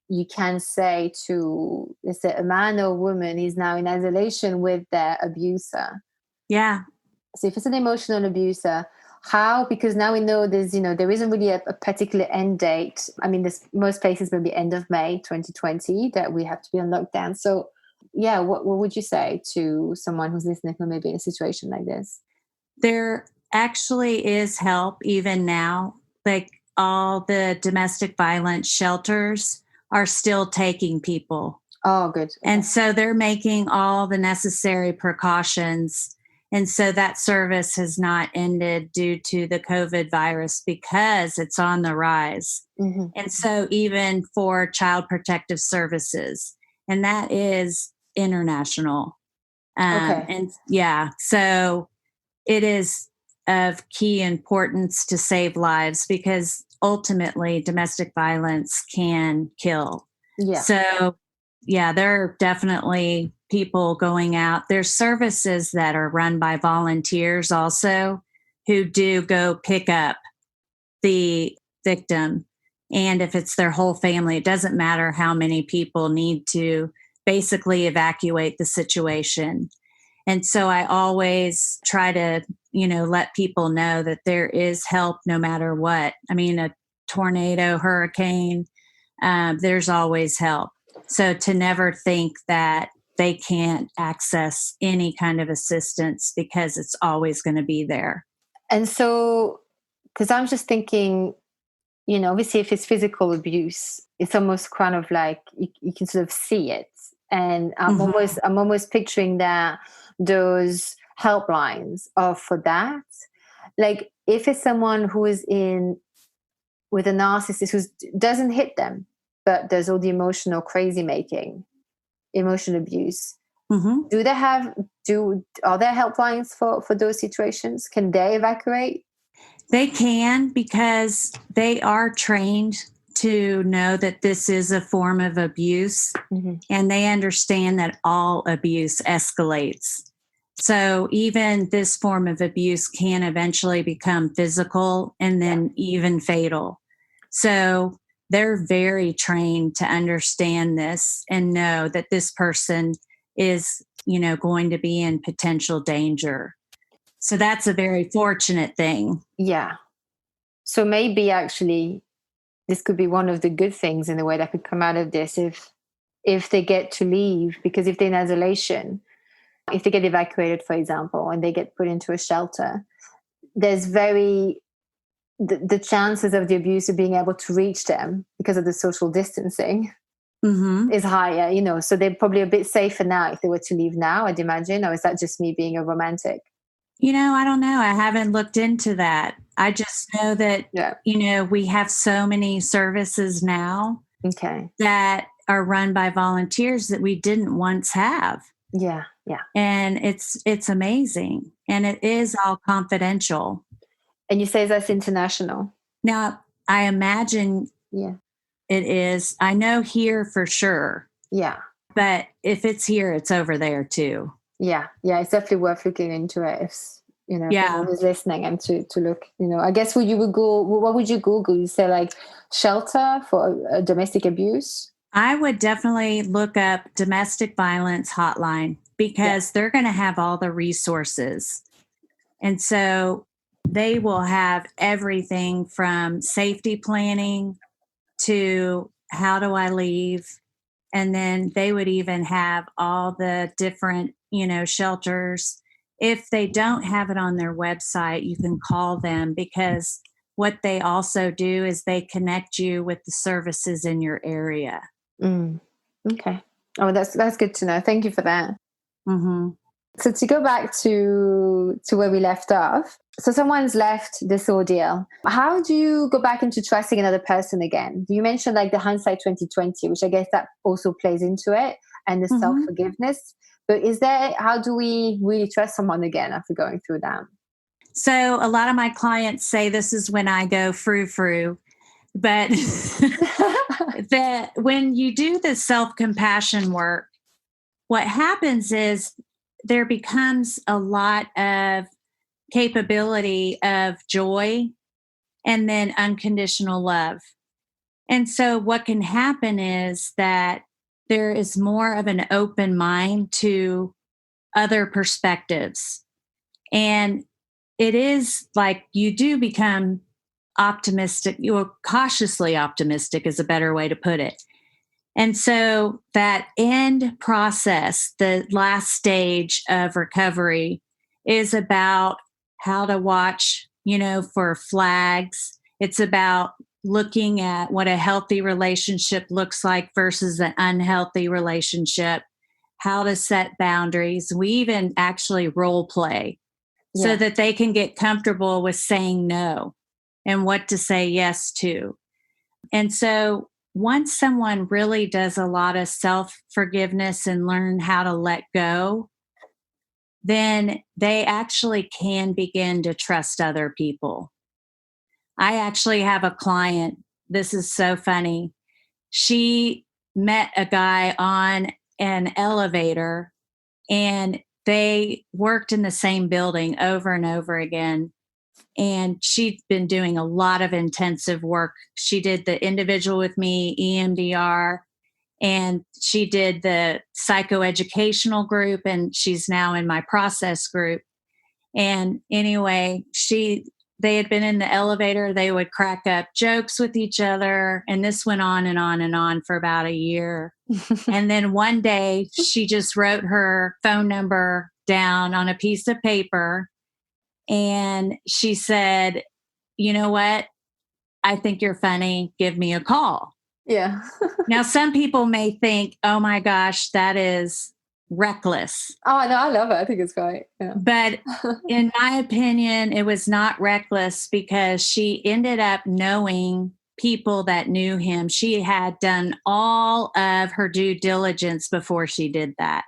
you can say to, let's say, a man or a woman is now in isolation with their abuser? Yeah. So if it's an emotional abuser, how, because now we know there isn't really a particular end date. I mean, most places maybe end of May 2020 that we have to be on lockdown. So yeah, what would you say to someone who's listening who may be in a situation like this? There actually is help even now. Like, all the domestic violence shelters are still taking people. Oh, good. Okay. And so they're making all the necessary precautions. And so that service has not ended due to the COVID virus because it's on the rise. Mm-hmm. And so even for child protective services, and that is international. Okay. And yeah, so it is of key importance to save lives because ultimately domestic violence can kill. Yeah. So yeah, there are definitely people going out. There's services that are run by volunteers also who do go pick up the victim. And if it's their whole family, it doesn't matter how many people need to basically evacuate the situation. And so I always try to, let people know that there is help no matter what. I mean, a tornado, hurricane, there's always help. So to never think that they can't access any kind of assistance because it's always going to be there. And so, because I'm just thinking, obviously if it's physical abuse, it's almost kind of like you can sort of see it. And I'm almost picturing that those helplines are for that. Like if it's someone who is with a narcissist who doesn't hit them, but there's all the emotional crazy making, emotional abuse. Mm-hmm. Are there helplines for those situations? Can they evacuate? They can, because they are trained to know that this is a form of abuse, mm-hmm. and they understand that all abuse escalates. So even this form of abuse can eventually become physical and then even fatal. So they're very trained to understand this and know that this person is, going to be in potential danger. So that's a very fortunate thing. Yeah. So maybe actually this could be one of the good things in a way that could come out of this if they get to leave, because if they're in isolation, if they get evacuated, for example, and they get put into a shelter, there's the chances of the abuser being able to reach them because of the social distancing is higher, so they're probably a bit safer now if they were to leave now, I'd imagine. Or is that just me being a romantic? I don't know. I haven't looked into that. I just know that, we have so many services now that are run by volunteers that we didn't once have. Yeah. And it's amazing. And it is all confidential. And you say that's international? Now, I imagine it is. I know here for sure. Yeah. But if it's here, it's over there too. Yeah. It's definitely worth looking into it if anyone who's listening, and to look. I guess what would you Google? You say like shelter for domestic abuse. I would definitely look up domestic violence hotline because they're going to have all the resources, and so they will have everything from safety planning to how do I leave. And then they would even have all the different, shelters. If they don't have it on their website, you can call them, because what they also do is they connect you with the services in your area. Okay. Oh, that's good to know. Thank you for that. Mm-hmm. So to go back to where we left off, so someone's left this ordeal. How do you go back into trusting another person again? You mentioned like the hindsight 2020, which I guess that also plays into it, and the self-forgiveness. But how do we really trust someone again after going through that? So a lot of my clients say this is when I go frou-frou. But when you do the self-compassion work, what happens is there becomes a lot of capability of joy and then unconditional love. And so what can happen is that there is more of an open mind to other perspectives. And it is like you do become optimistic, you're cautiously optimistic is a better way to put it. And so that end process, the last stage of recovery, is about how to watch, for flags. It's about looking at what a healthy relationship looks like versus an unhealthy relationship, how to set boundaries. We even actually role play so that they can get comfortable with saying no and what to say yes to. And so once someone really does a lot of self-forgiveness and learn how to let go, then they actually can begin to trust other people. I actually have a client. This is so funny. She met a guy on an elevator and they worked in the same building over and over again. And she'd been doing a lot of intensive work. She did the individual with me, EMDR, and she did the psychoeducational group, and she's now in my process group. And anyway, they had been in the elevator. They would crack up jokes with each other. And this went on and on and on for about a year. And then one day she just wrote her phone number down on a piece of paper. And she said, you know what? I think you're funny. Give me a call. Yeah. Now, some people may think, oh my gosh, that is reckless. Oh, no, I love it. I think it's great. Yeah. But in my opinion, it was not reckless because she ended up knowing people that knew him. She had done all of her due diligence before she did that.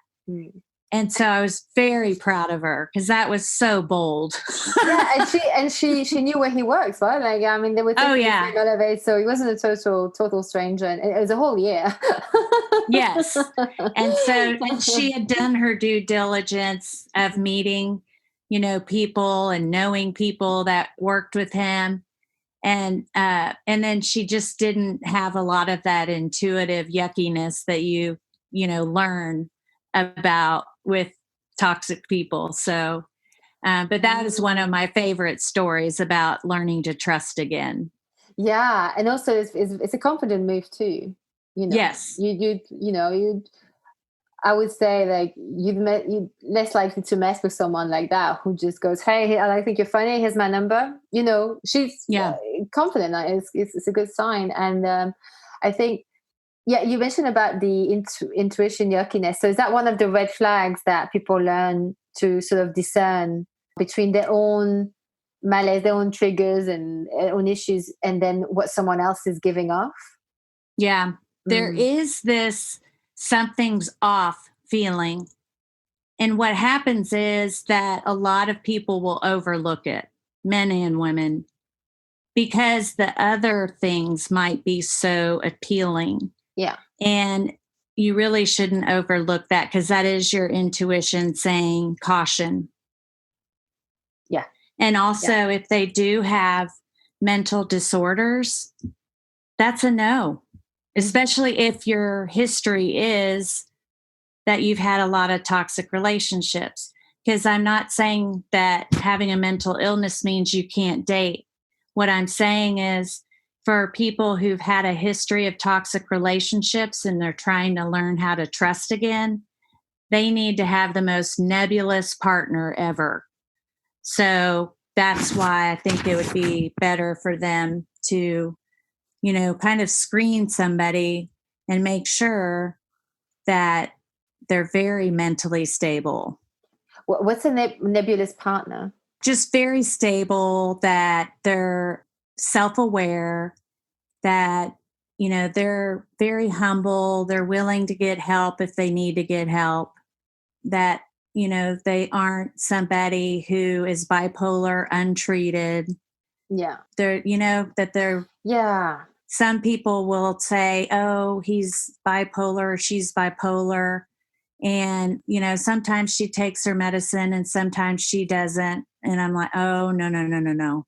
And so I was very proud of her because that was so bold. Yeah, and she knew where he works, right? Like, I mean, they were taking the same elevator, so he wasn't a total stranger. And it was a whole year. Yes. And she had done her due diligence of meeting, people and knowing people that worked with him. And then she just didn't have a lot of that intuitive yuckiness that learn about with toxic people. So, but that is one of my favorite stories about learning to trust again. Yeah, and also it's a confident move too. Yes. You I would say like you less likely to mess with someone like that who just goes, "Hey, I think you're funny. Here's my number." She's confident. It's a good sign. And I think, yeah, you mentioned about the intuition yuckiness. So is that one of the red flags that people learn to sort of discern between their own malaise, their own triggers and own issues, and then what someone else is giving off? Yeah. There is this something's off feeling. And what happens is that a lot of people will overlook it, men and women, because the other things might be so appealing. Yeah. And you really shouldn't overlook that, because that is your intuition saying caution. Yeah. And also, if they do have mental disorders, that's a no, especially if your history is that you've had a lot of toxic relationships. Because I'm not saying that having a mental illness means you can't date. What I'm saying is, for people who've had a history of toxic relationships and they're trying to learn how to trust again, they need to have the most nebulous partner ever. So that's why I think it would be better for them to, kind of screen somebody and make sure that they're very mentally stable. What's a nebulous partner? Just very stable, that they're self-aware, that, they're very humble, they're willing to get help if they need to get help, that, they aren't somebody who is bipolar untreated. Yeah. Yeah. Some people will say, oh, he's bipolar, she's bipolar. And, sometimes she takes her medicine and sometimes she doesn't. And I'm like, oh, no, no, no, no, no.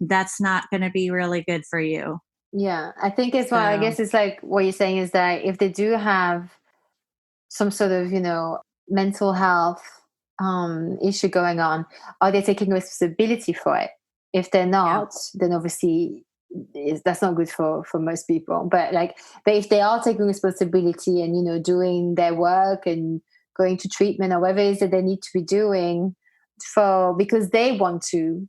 That's not going to be really good for you. Yeah. I think as well, I guess it's like what you're saying is that if they do have some sort of, mental health issue going on, are they taking responsibility for it? If they're not, then obviously that's not good for most people. But if they are taking responsibility and doing their work and going to treatment or whatever it is that they need to be doing because they want to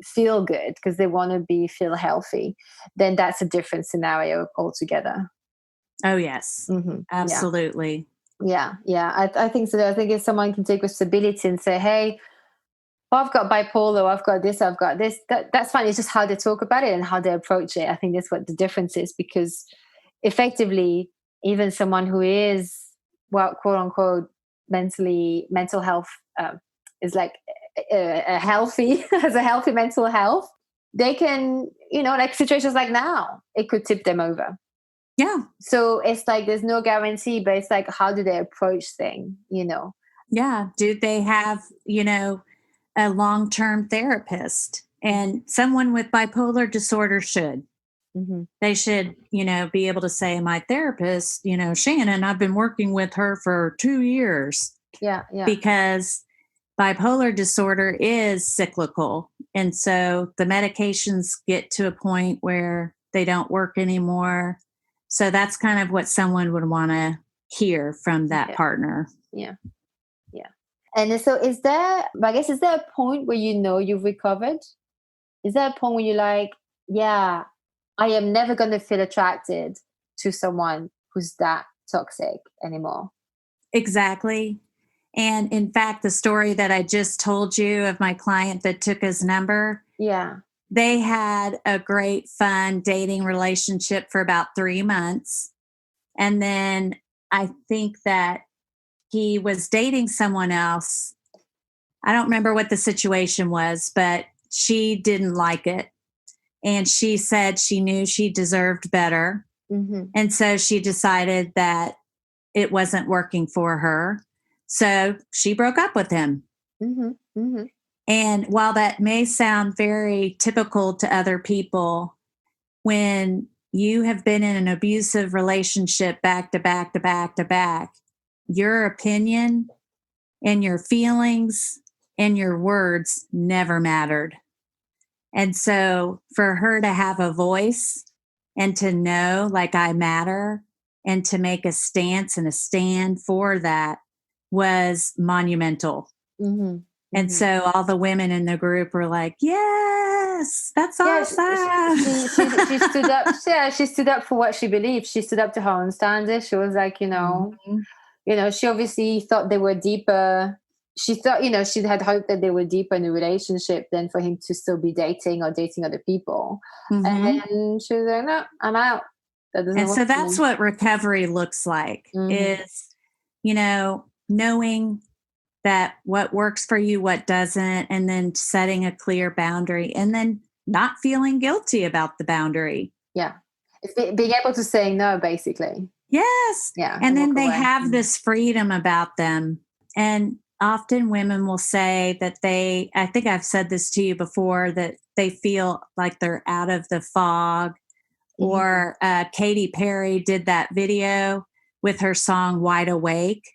feel good, because they want to feel healthy, then that's a different scenario altogether. Oh yes. Mm-hmm. Absolutely. Yeah. I think so. I think if someone can take responsibility and say, hey, I've got bipolar, I've got this, that's fine. It's just how they talk about it and how they approach it. I think that's what the difference is, because effectively, even someone who is, well, quote unquote, mental health is like a healthy, has a healthy mental health, they can, like situations like now, it could tip them over. Yeah. So it's like there's no guarantee, but it's like, how do they approach things, Yeah. Do they have, a long-term therapist? And someone with bipolar disorder should. Mm-hmm. They should, be able to say, my therapist, Shannon, I've been working with her for 2 years. Yeah. Because bipolar disorder is cyclical. And so the medications get to a point where they don't work anymore. So that's kind of what someone would want to hear from that partner. Yeah. And so is there a point where you've recovered? Is there a point where you're like, yeah, I am never going to feel attracted to someone who's that toxic anymore? Exactly. And in fact, the story that I just told you of my client that took his number. Yeah. They had a great, fun dating relationship for about 3 months. And then I think that he was dating someone else. I don't remember what the situation was, but she didn't like it. And she said she knew she deserved better. Mm-hmm. And so she decided that it wasn't working for her. So she broke up with him. Mm-hmm. Mm-hmm. And while that may sound very typical to other people, when you have been in an abusive relationship back to back to back to back, your opinion and your feelings and your words never mattered. And so for her to have a voice and to know, like, I matter, and to make a stance and a stand for that was monumental. Mm-hmm. And so all the women in the group were like, yes, that's awesome. She stood up. Yeah, she stood up for what she believed. She stood up to her own standards. She was like, she obviously thought they were deeper. She thought, she had hoped that they were deeper in a relationship than for him to still be dating or dating other people. Mm-hmm. And she was like, no, I'm out. That doesn't And work so for that's me. what recovery looks like, is, knowing that what works for you, what doesn't, and then setting a clear boundary, and then not feeling guilty about the boundary. Yeah. It's being able to say no, basically. Yes. Yeah. And then they away. have this freedom about them. And often women will say that I think I've said this to you before, that they feel like they're out of the fog. Or Katy Perry did that video with her song Wide Awake.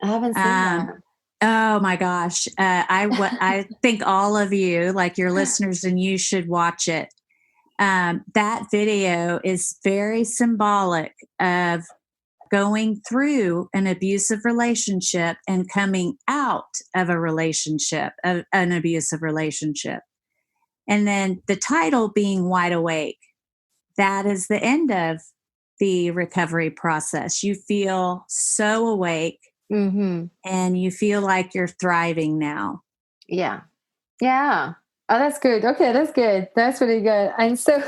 I haven't seen that. Oh my gosh. I think all of you, like your listeners and you, should watch it. That video is very symbolic of going through an abusive relationship and coming out of an abusive relationship. And then the title being Wide Awake. That is the end of the recovery process. You feel so awake, and you feel like you're thriving now. Yeah. Yeah. Oh, that's good. Okay, that's good. That's really good. And so,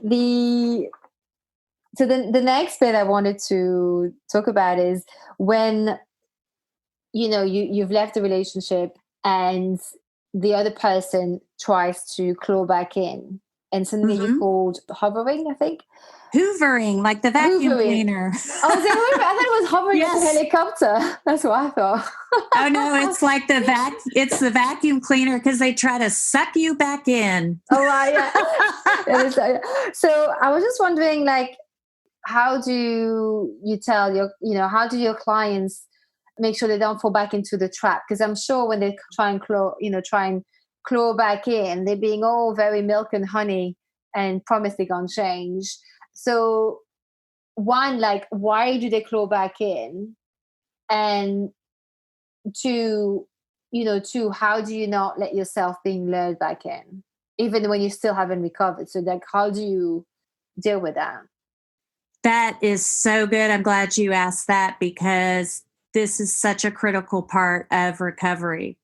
the next bit I wanted to talk about is when, you've left the relationship and the other person tries to claw back in. And something that you called hovering, I think. Hoovering, like the vacuum cleaner. Oh, is that I thought it was hovering like a helicopter. That's what I thought. Oh no, it's like it's the vacuum cleaner, because they try to suck you back in. Oh yeah. So I was just wondering, like, how do you tell how do your clients make sure they don't fall back into the trap? Because I'm sure when they try and claw back in, they're being all very milk and honey and promise they're gonna change. So one, like, why do they claw back in? And two, how do you not let yourself being lured back in, even when you still haven't recovered? So, like, how do you deal with that? That is so good. I'm glad you asked that, because this is such a critical part of recovery.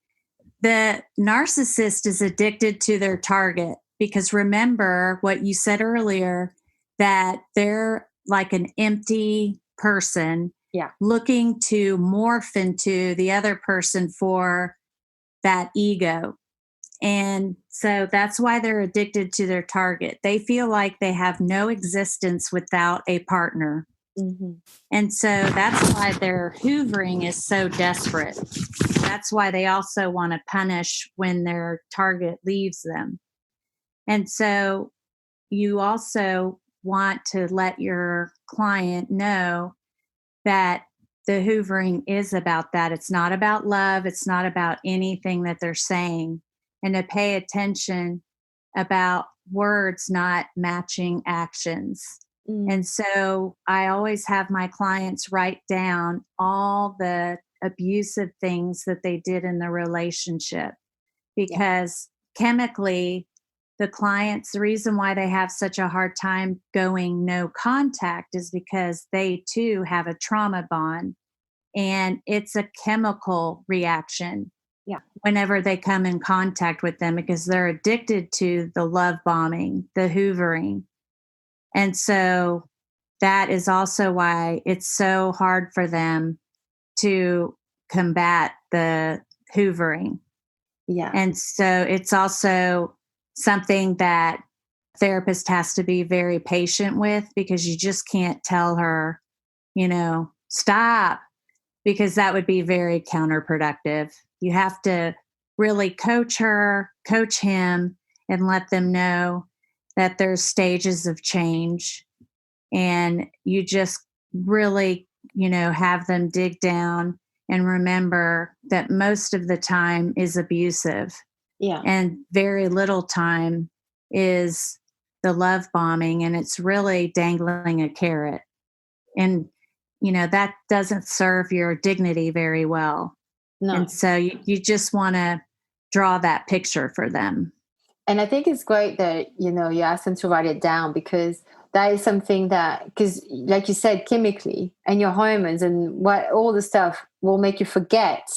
The narcissist is addicted to their target, because remember what you said earlier, that they're like an empty person looking to morph into the other person for that ego. And so that's why they're addicted to their target. They feel like they have no existence without a partner. And so that's why their hoovering is so desperate. That's why they also want to punish when their target leaves them. And so you also want to let your client know that the hoovering is about that. It's not about love. It's not about anything that they're saying. And to pay attention about words not matching actions. And so I always have my clients write down all the abusive things that they did in the relationship, because chemically, the reason why they have such a hard time going no contact is because they too have a trauma bond, and it's a chemical reaction. Whenever they come in contact with them, because they're addicted to the love bombing, the hoovering. And so that is also why it's so hard for them to combat the hoovering. And so it's also something that therapist has to be very patient with, because you just can't tell her, stop, because that would be very counterproductive. You have to really coach her, coach him, and let them know that there's stages of change. And you just really, have them dig down and remember that most of the time is abusive. Yeah. And very little time is the love bombing, and it's really dangling a carrot. And, that doesn't serve your dignity very well. No. And so you just want to draw that picture for them. And I think it's great that, you ask them to write it down, because that is something that, because like you said, chemically and your hormones and what all the stuff will make you forget.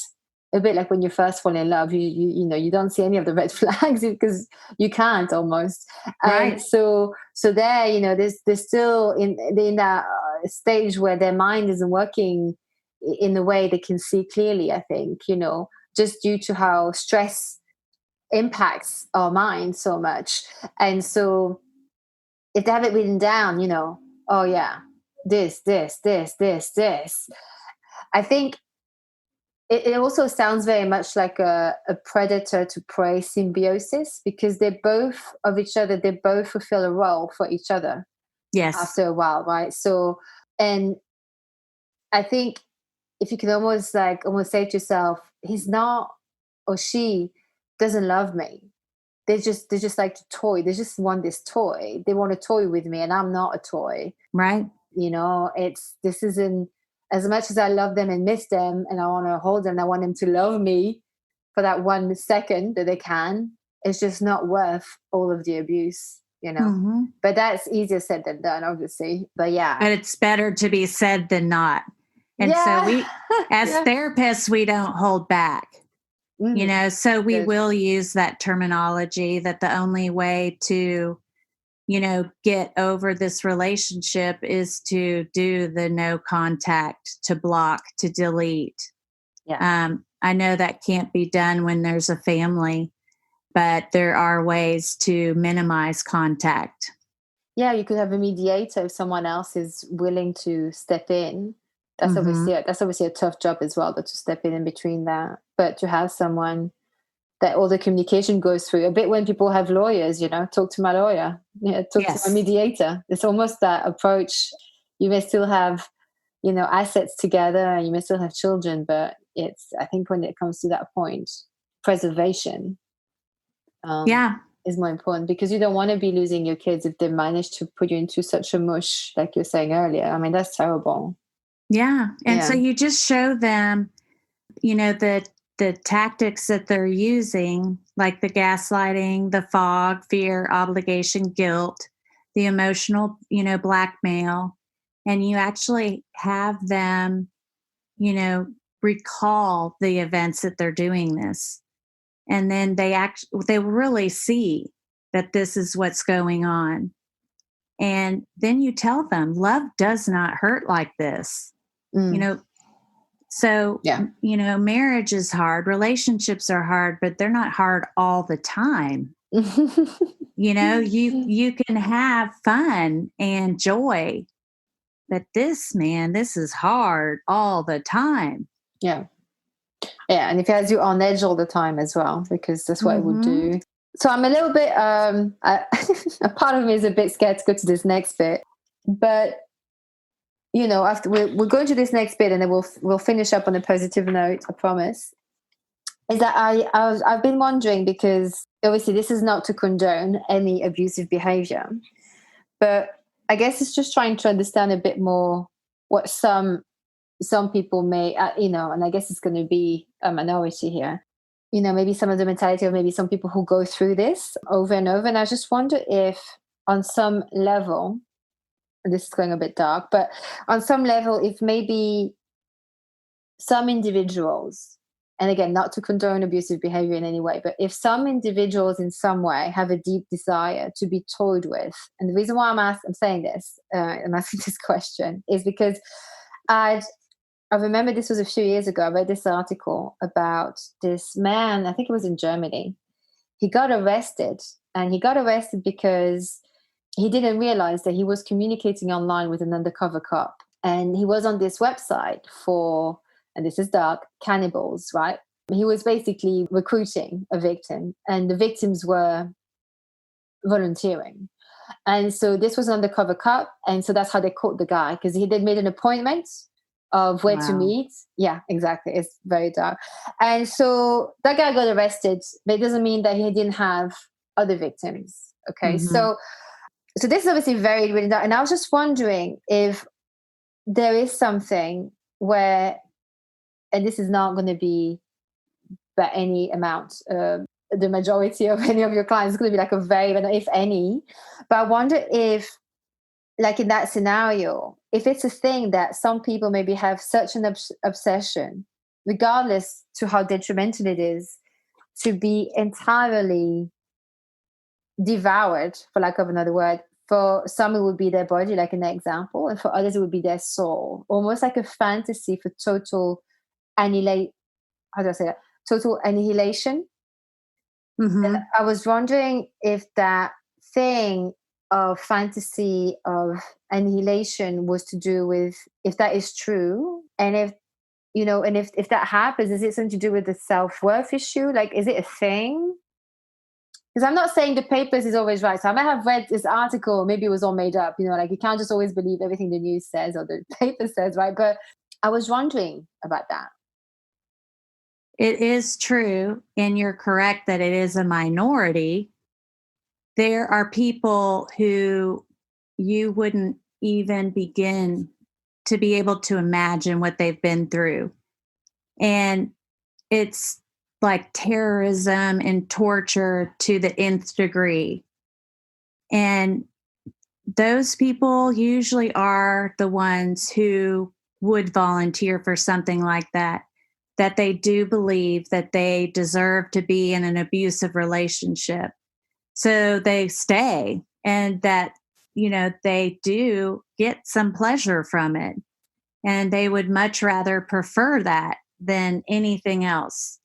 A bit like when you first fall in love, you don't see any of the red flags because you can't almost. Right. And so there, they're still in that stage where their mind isn't working in the way they can see clearly, I think, just due to how stress impacts our mind so much. And so if they have it written down, oh yeah, this, I think it also sounds very much like a predator to prey symbiosis, because they're both of each other. They both fulfill a role for each other. Yes. After a while, right? So, and I think if you can almost say to yourself, he's not, or she doesn't love me. They just like to toy. They just want this toy. They want to toy with me, and I'm not a toy. Right. This isn't, as much as I love them and miss them and I want to hold them, I want them to love me for that 1 second that they can. It's just not worth all of the abuse, Mm-hmm. But that's easier said than done, obviously. But yeah. But it's better to be said than not. And so we, as therapists, we don't hold back, so we will use that terminology, that the only way to, get over this relationship is to do the no contact, to block, to delete. Yeah. I know that can't be done when there's a family, but there are ways to minimize contact. Yeah, you could have a mediator if someone else is willing to step in. That's obviously a tough job as well, but to step in between that. But to have someone that all the communication goes through, a bit when people have lawyers, talk to my lawyer, talk to my mediator. It's almost that approach. You may still have, assets together, and you may still have children, but I think when it comes to that point, preservation is more important, because you don't want to be losing your kids if they manage to put you into such a mush, like you're saying earlier. I mean, that's terrible. Yeah. And so you just show them, the tactics that they're using, like the gaslighting, the fog, fear, obligation, guilt, the emotional, blackmail. And you actually have them, recall the events that they're doing this. And then they really see that this is what's going on. And then you tell them, love does not hurt like this. So, marriage is hard, relationships are hard, but they're not hard all the time. You can have fun and joy, but this is hard all the time. Yeah. Yeah. And if it has you on edge all the time as well, because that's what it would do. So I'm a little bit, a part of me is a bit scared to go to this next bit, but after we're going to this next bit, and then we'll finish up on a positive note, I promise. Is that I've been wondering, because obviously this is not to condone any abusive behavior, but I guess it's just trying to understand a bit more what some people may, and I guess it's going to be a minority here. Maybe some of the mentality of maybe some people who go through this over and over, and I just wonder if on some level. This is going a bit dark, but on some level, if maybe some individuals, and again, not to condone abusive behavior in any way, but if some individuals in some way have a deep desire to be toyed with, and the reason why I'm saying this, I'm asking this question, is because I remember this was a few years ago. I read this article about this man, I think it was in Germany. He got arrested, and he got arrested because he didn't realize that he was communicating online with an undercover cop. And he was on this website for, and this is dark, cannibals, right? He was basically recruiting a victim, and the victims were volunteering. And so this was an undercover cop. And so that's how they caught the guy, because they'd made an appointment of where to meet. Yeah, exactly. It's very dark. And so that guy got arrested, but it doesn't mean that he didn't have other victims. Okay. So this is obviously very, really dark. And I was just wondering if there is something where, and this is not going to be by any amount, the majority of any of your clients is going to be like a very, if any, but I wonder if, like in that scenario, if it's a thing that some people maybe have such an obsession, regardless to how detrimental it is, to be entirely devoured, for lack of another word. For some, it would be their body, like in the example, and for others, it would be their soul, almost like a fantasy for total annihilation. How do I say that? Total annihilation. And I was wondering if that thing of fantasy of annihilation was to do with, if that is true, and if, you know, and if that happens, is it something to do with the self-worth issue? Like, is it a thing? Because I'm not saying the papers is always right. So I might have read this article, maybe it was all made up, you know, like you can't just always believe everything the news says or the paper says, right? But I was wondering about that. It is true, and you're correct that it is a minority. There are people who you wouldn't even begin to be able to imagine what they've been through. And it's like terrorism and torture to the nth degree. And those people usually are the ones who would volunteer for something like that they do believe that they deserve to be in an abusive relationship. So they stay, and that, you know, they do get some pleasure from it. And they would much rather prefer that than anything else.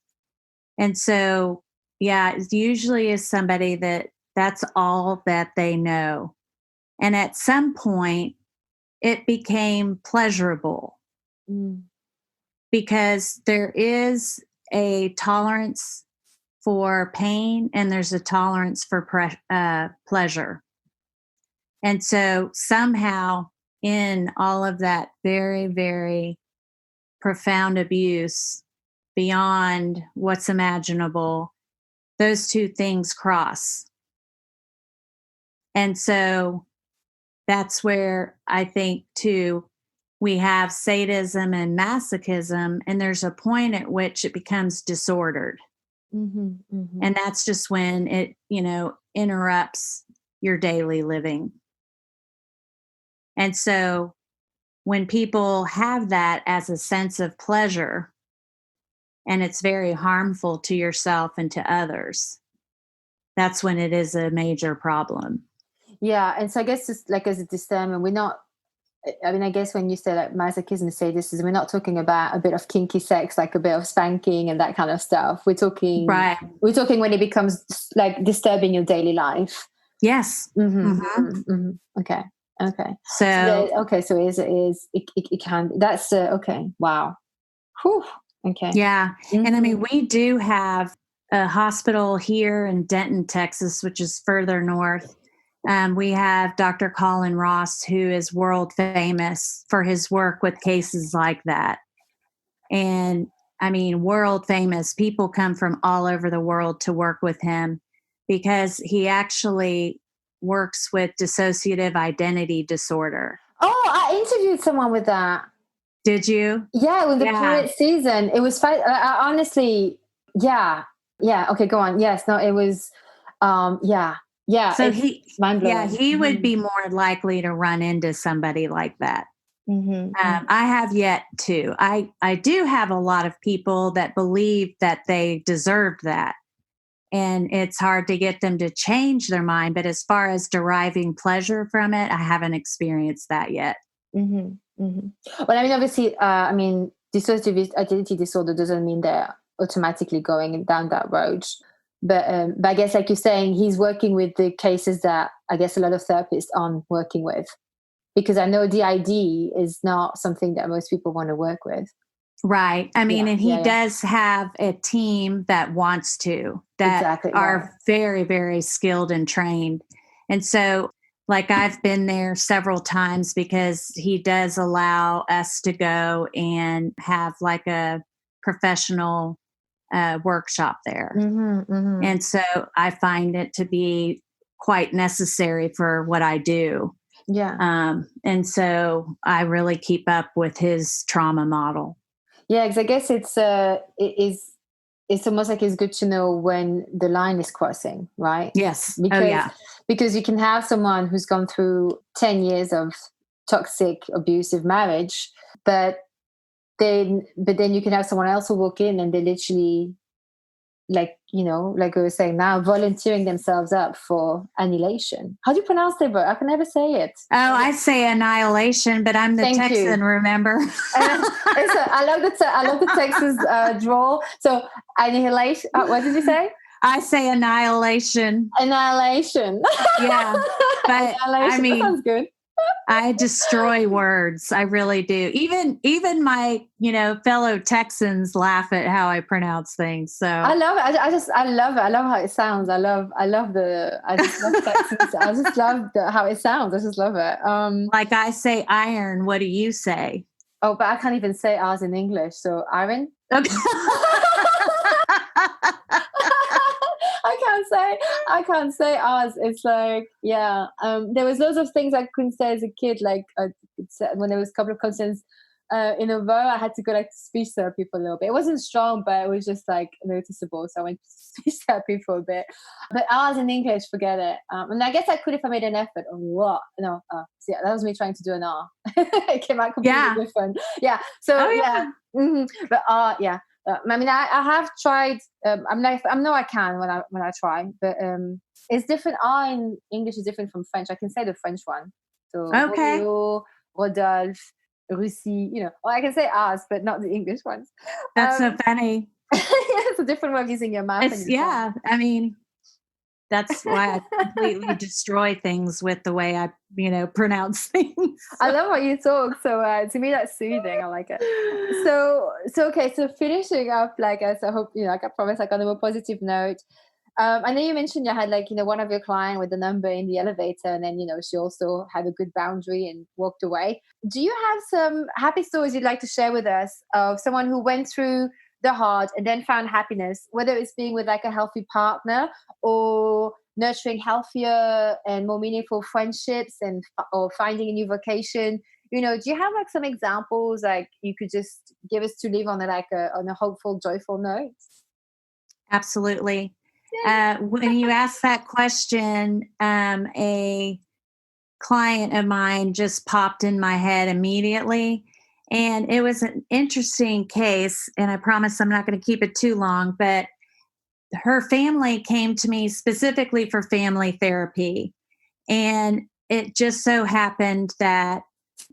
And so, yeah, it usually is somebody that's all that they know. And at some point, it became pleasurable. Because there is a tolerance for pain and there's a tolerance for pleasure. And so somehow in all of that very, very profound abuse beyond what's imaginable, those two things cross. And so that's where I think too, we have sadism and masochism, and there's a point at which it becomes disordered. And that's just when it, you know, interrupts your daily living. And so when people have that as a sense of pleasure, and it's very harmful to yourself and to others, that's when it is a major problem. Yeah. And so I guess just like as a discernment, we're not, I mean, I guess when you say like masochism, sadism, we're not talking about a bit of kinky sex, like a bit of spanking and that kind of stuff. We're talking, We're talking when it becomes like disturbing your daily life. Yes. Okay. So it can. That's okay. Wow. Whew. Okay. Yeah. And I mean, we do have a hospital here in Denton, Texas, which is further north. We have Dr. Colin Ross, who is world famous for his work with cases like that. And I mean, world famous. People come from all over the world to work with him because he actually works with dissociative identity disorder. Oh, I interviewed someone with that. Did you? Yeah, with the pilot season. It was fun. Honestly, yeah. Okay, go on. Yes, no, it was, yeah. So he would be more likely to run into somebody like that. I have yet to. I do have a lot of people that believe that they deserved that. And it's hard to get them to change their mind. But as far as deriving pleasure from it, I haven't experienced that yet. Well, I mean, obviously, dissociative identity disorder doesn't mean they're automatically going down that road. But I guess, like you're saying, he's working with the cases that I guess a lot of therapists aren't working with. Because I know DID is not something that most people want to work with. Right. I mean, Yeah, and he yeah, yeah. does have a team that wants to, that Exactly, right. are very, very skilled and trained. And so, like, I've been there several times because he does allow us to go and have like a professional workshop there. Mm-hmm. And so I find it to be quite necessary for what I do. Yeah. And so I really keep up with his trauma model. Yeah, because I guess it's almost like it's good to know when the line is crossing, right? Yes. Oh, Because yeah. you can have someone who's gone through 10 years of toxic, abusive marriage, but then you can have someone else who walk in and they literally, like, like we were saying now, volunteering themselves up for annihilation. How do you pronounce it? But I can never say it. Oh, I say annihilation, but I'm the Thank you. Texan, remember? I love the Texas drawl. So annihilation. What did you say? I say annihilation. Annihilation. Yeah, but I Annihilation. That mean, sounds good. I destroy words. I really do. Even my fellow Texans laugh at how I pronounce things. So I love it. I love it. I love how it sounds. I just love Texas. I just love how it sounds. I just love it. Like I say iron. What do you say? Oh, but I can't even say ours in English. So iron. Okay. I can't say ours. It's like, yeah. There was loads of things I couldn't say as a kid. Like when there was a couple of consonants in a row, I had to go like to speech therapy for a little bit. It wasn't strong, but it was just like noticeable. So I went to speech therapy for a bit. But ours in English, forget it. And I guess I could if I made an effort. Oh, what? No. So yeah, that was me trying to do an R. It came out completely different. Yeah. So yeah. Mm-hmm. But yeah. I mean, I have tried. I know I can when I try, but it's different. R in English is different from French. I can say the French one. So Okay. Romeo, Rodolphe, Russie. Well, I can say R's, but not the English ones. That's so funny. It's a different way of using your mouth. Yeah. I mean, that's why I completely destroy things with the way I, pronounce things. I love how you talk. So to me, that's soothing. I like it. So okay. So finishing up, like, as I hope, like I promise, like on a more positive note. I know you mentioned you had one of your client with the number in the elevator, and then she also had a good boundary and walked away. Do you have some happy stories you'd like to share with us of someone who went through the hard and then found happiness, whether it's being with like a healthy partner or nurturing healthier and more meaningful friendships or finding a new vocation? Do you have like some examples like you could just give us to leave on on a hopeful, joyful note? Absolutely. When you asked that question, a client of mine just popped in my head immediately. And it was an interesting case. And I promise I'm not going to keep it too long, but her family came to me specifically for family therapy. And it just so happened that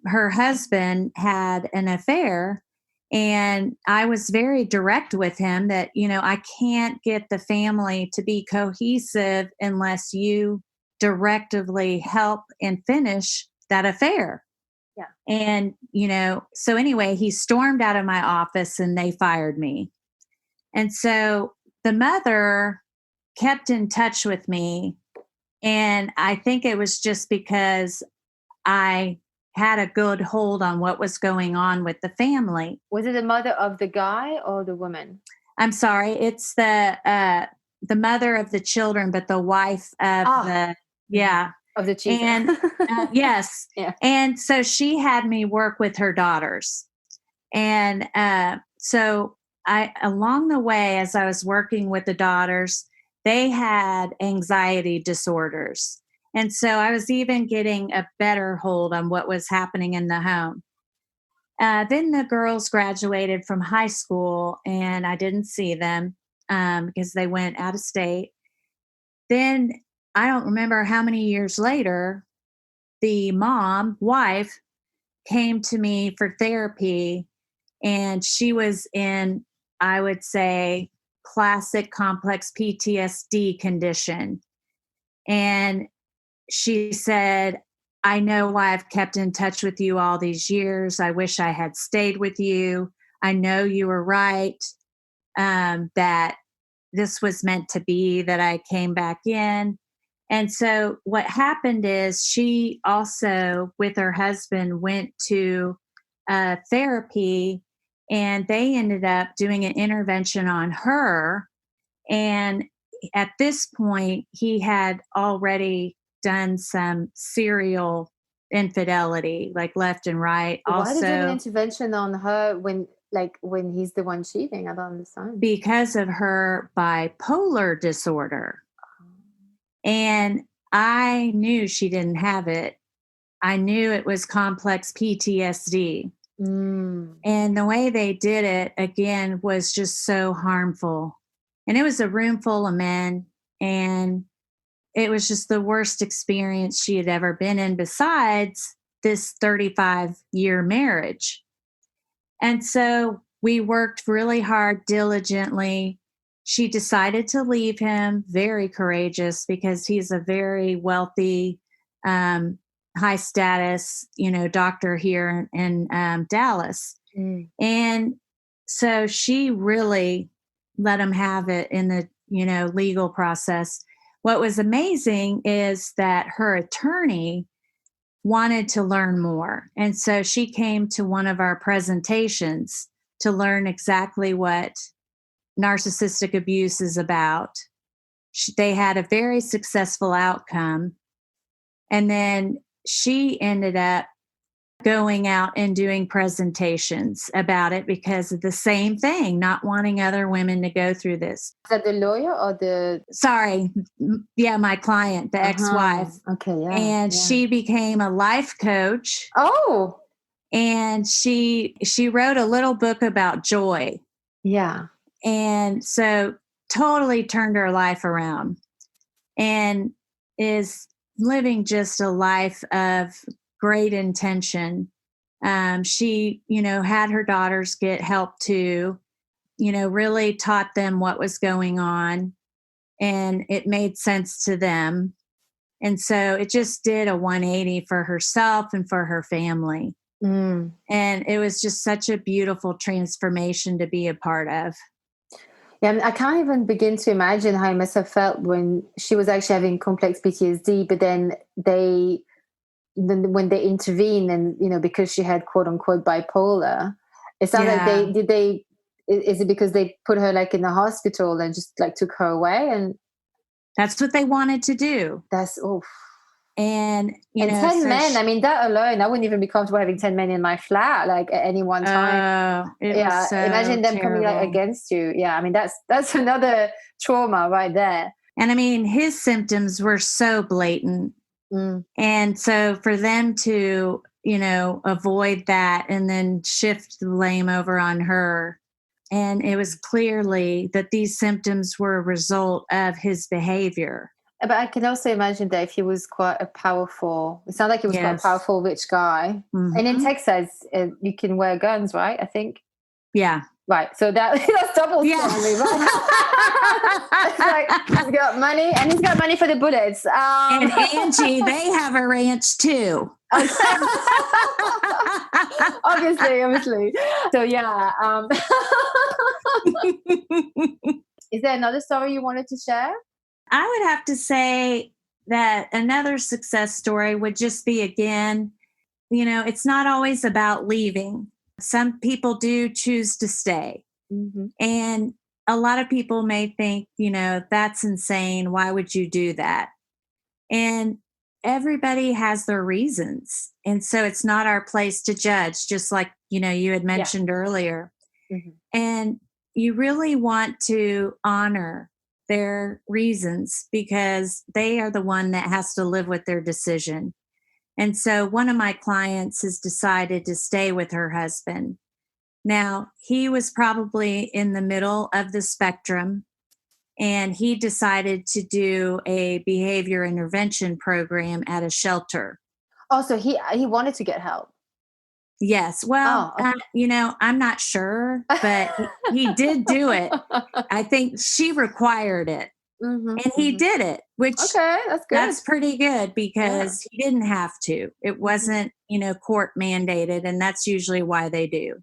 her husband had an affair. And I was very direct with him that, I can't get the family to be cohesive unless you directively help and finish that affair. Yeah. And, so anyway, he stormed out of my office and they fired me. And so the mother kept in touch with me. And I think it was just because I had a good hold on what was going on with the family. Was it the mother of the guy or the woman? I'm sorry, it's the mother of the children, but the wife of of the cheese. And yes, yeah. And so she had me work with her daughters, and so along the way, as I was working with the daughters, they had anxiety disorders. And so I was even getting a better hold on what was happening in the home. Then the girls graduated from high school and I didn't see them because they went out of state. Then I don't remember how many years later, the wife, came to me for therapy, and she was in, I would say, classic complex PTSD condition. And she said, I know why I've kept in touch with you all these years. I wish I had stayed with you. I know you were right, that this was meant to be, that I came back in. And so what happened is she also, with her husband, went to therapy, and they ended up doing an intervention on her. And at this point, he had already done some serial infidelity, like left and right. Why did you do an Also, intervention on her when he's the one cheating? I don't understand. because of her bipolar disorder. And I knew she didn't have it. I knew it was complex PTSD. And the way they did it, again, was just so harmful. And it was a room full of men. And it was just the worst experience she had ever been in, besides this 35-year marriage. And so we worked really hard, diligently. She decided to leave him, very courageous, because he's a very wealthy, high status, doctor here in Dallas. And so she really let him have it in the, legal process. What was amazing is that her attorney wanted to learn more. And so she came to one of our presentations to learn exactly what narcissistic abuse is about. They had a very successful outcome. And then she ended up going out and doing presentations about it because of the same thing, not wanting other women to go through this. Is that the lawyer or the... Sorry. Yeah, my client, the ex-wife. Okay, yeah. And she became a life coach. Oh. And she wrote a little book about joy. Yeah. And so totally turned her life around and is living just a life of great intention. She, had her daughters get help too, really taught them what was going on, and it made sense to them. And so it just did a 180 for herself and for her family. And it was just such a beautiful transformation to be a part of. Yeah, I can't even begin to imagine how it must have felt when she was actually having complex PTSD, but then when they intervene and, because she had quote unquote bipolar, it sounds like is it because they put her like in the hospital and just like took her away? And that's what they wanted to do. That's, oof. And 10 men, I mean, that alone, I wouldn't even be comfortable having 10 men in my flat, like at any one time. Was so imagine them coming like against you. Yeah, I mean, that's another trauma right there. And I mean, his symptoms were so blatant. And so for them to, avoid that and then shift the blame over on her. And it was clearly that these symptoms were a result of his behavior. But I can also imagine that if he was quite a powerful, it sounds like he was quite a powerful, rich guy. And in Texas, you can wear guns, right? I think. Yeah. Right. So that's double story, right? It's like he's got money, and he's got money for the bullets. And Angie, they have a ranch too. Obviously. So yeah. Is there another story you wanted to share? I would have to say that another success story would just be, again, it's not always about leaving. Some people do choose to stay. And a lot of people may think, that's insane. Why would you do that? And everybody has their reasons. And so it's not our place to judge, just like, you had mentioned earlier. And you really want to honor their reasons because they are the one that has to live with their decision. And so one of my clients has decided to stay with her husband. Now, he was probably in the middle of the spectrum, and he decided to do a behavior intervention program at a shelter. Oh, so he wanted to get help. Yes. Well, I'm not sure, but he did do it. I think she required it. And he did it, which that's good. That's pretty good because he didn't have to. It wasn't, court mandated, and that's usually why they do.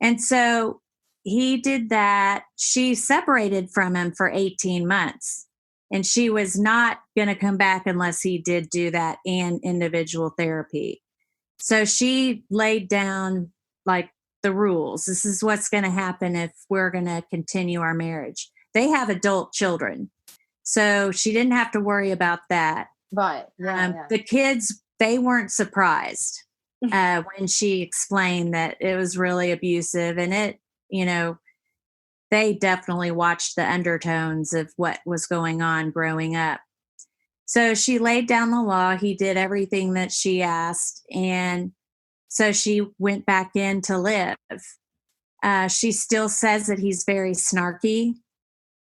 And so he did that. She separated from him for 18 months. And she was not going to come back unless he did do that and individual therapy. So she laid down like the rules. This is what's going to happen if we're going to continue our marriage. They have adult children. So she didn't have to worry about that. Right. Yeah. The kids, they weren't surprised when she explained that it was really abusive, and it, they definitely watched the undertones of what was going on growing up. So she laid down the law. He did everything that she asked. And so she went back in to live. She still says that he's very snarky.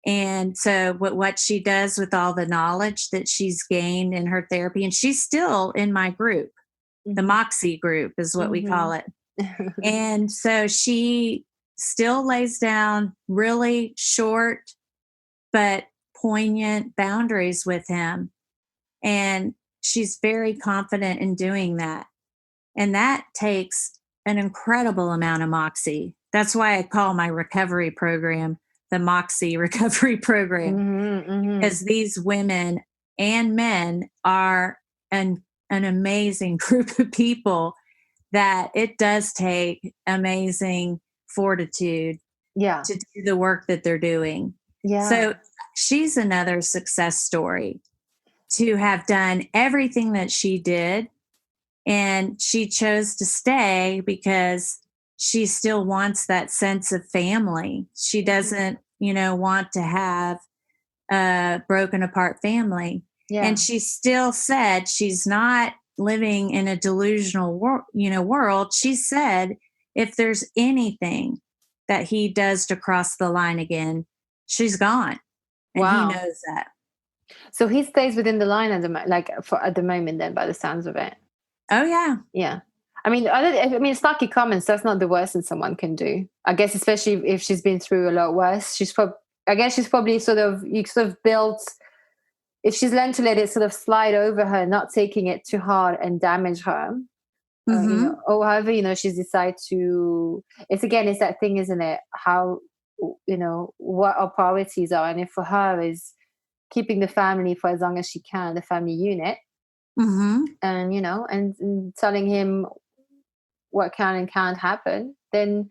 And so what she does with all the knowledge that she's gained in her therapy, and she's still in my group, the Moxie group is what we call it. And so she still lays down really short but poignant boundaries with him. And she's very confident in doing that. And that takes an incredible amount of moxie. That's why I call my recovery program the Moxie Recovery Program, because these women and men are an amazing group of people that it does take amazing fortitude to do the work that they're doing. Yeah. So she's another success story to have done everything that she did. And she chose to stay because she still wants that sense of family. She doesn't, want to have a broken apart family. Yeah. And she still said she's not living in a delusional world. She said, if there's anything that he does to cross the line again, she's gone. And he knows that. So he stays within the line at the moment then, by the sounds of it. Oh, yeah. Yeah. I mean, snarky comments, that's not the worst that someone can do. I guess, especially if she's been through a lot worse. She's probably sort of built, if she's learned to let it sort of slide over her, not taking it too hard and damage her. Or however, she's decided to, it's that thing, isn't it? How, what our priorities are. And if for her is keeping the family for as long as she can, the family unit, and, and telling him what can and can't happen, then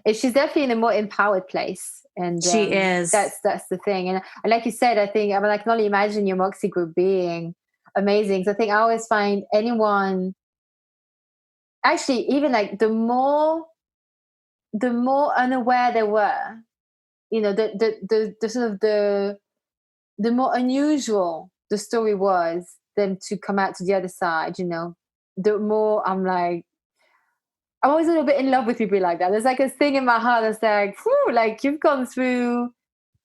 she's definitely in a more empowered place. And she is. That's the thing. And like you said, I think, I can only imagine your Moxie group being amazing. So I think I always find anyone, actually, even like the more unaware they were, the sort of the more unusual the story was, them to come out to the other side, the more I'm like, I'm always a little bit in love with people like that. There's like a thing in my heart that's like, whew, like you've gone through,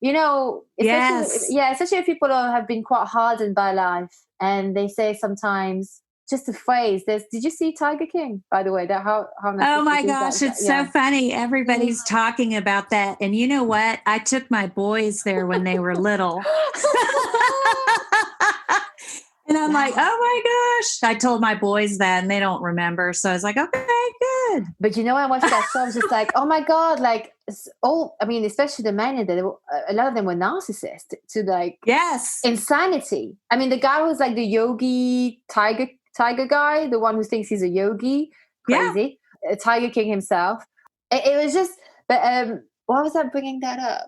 especially if people have been quite hardened by life, and they say sometimes just a phrase. Did you see Tiger King, by the way? How oh my gosh, it's so funny. Everybody's talking about that. And you know what? I took my boys there when they were little. And I'm like, oh my gosh. I told my boys that and they don't remember. So I was like, okay, good. But I watched that show. I was just like, oh my God, like, especially the men in there, a lot of them were narcissists to like insanity. I mean, the guy was like the yogi tiger guy, the one who thinks he's a yogi, crazy, Tiger King himself. It was just, but why was I bringing that up?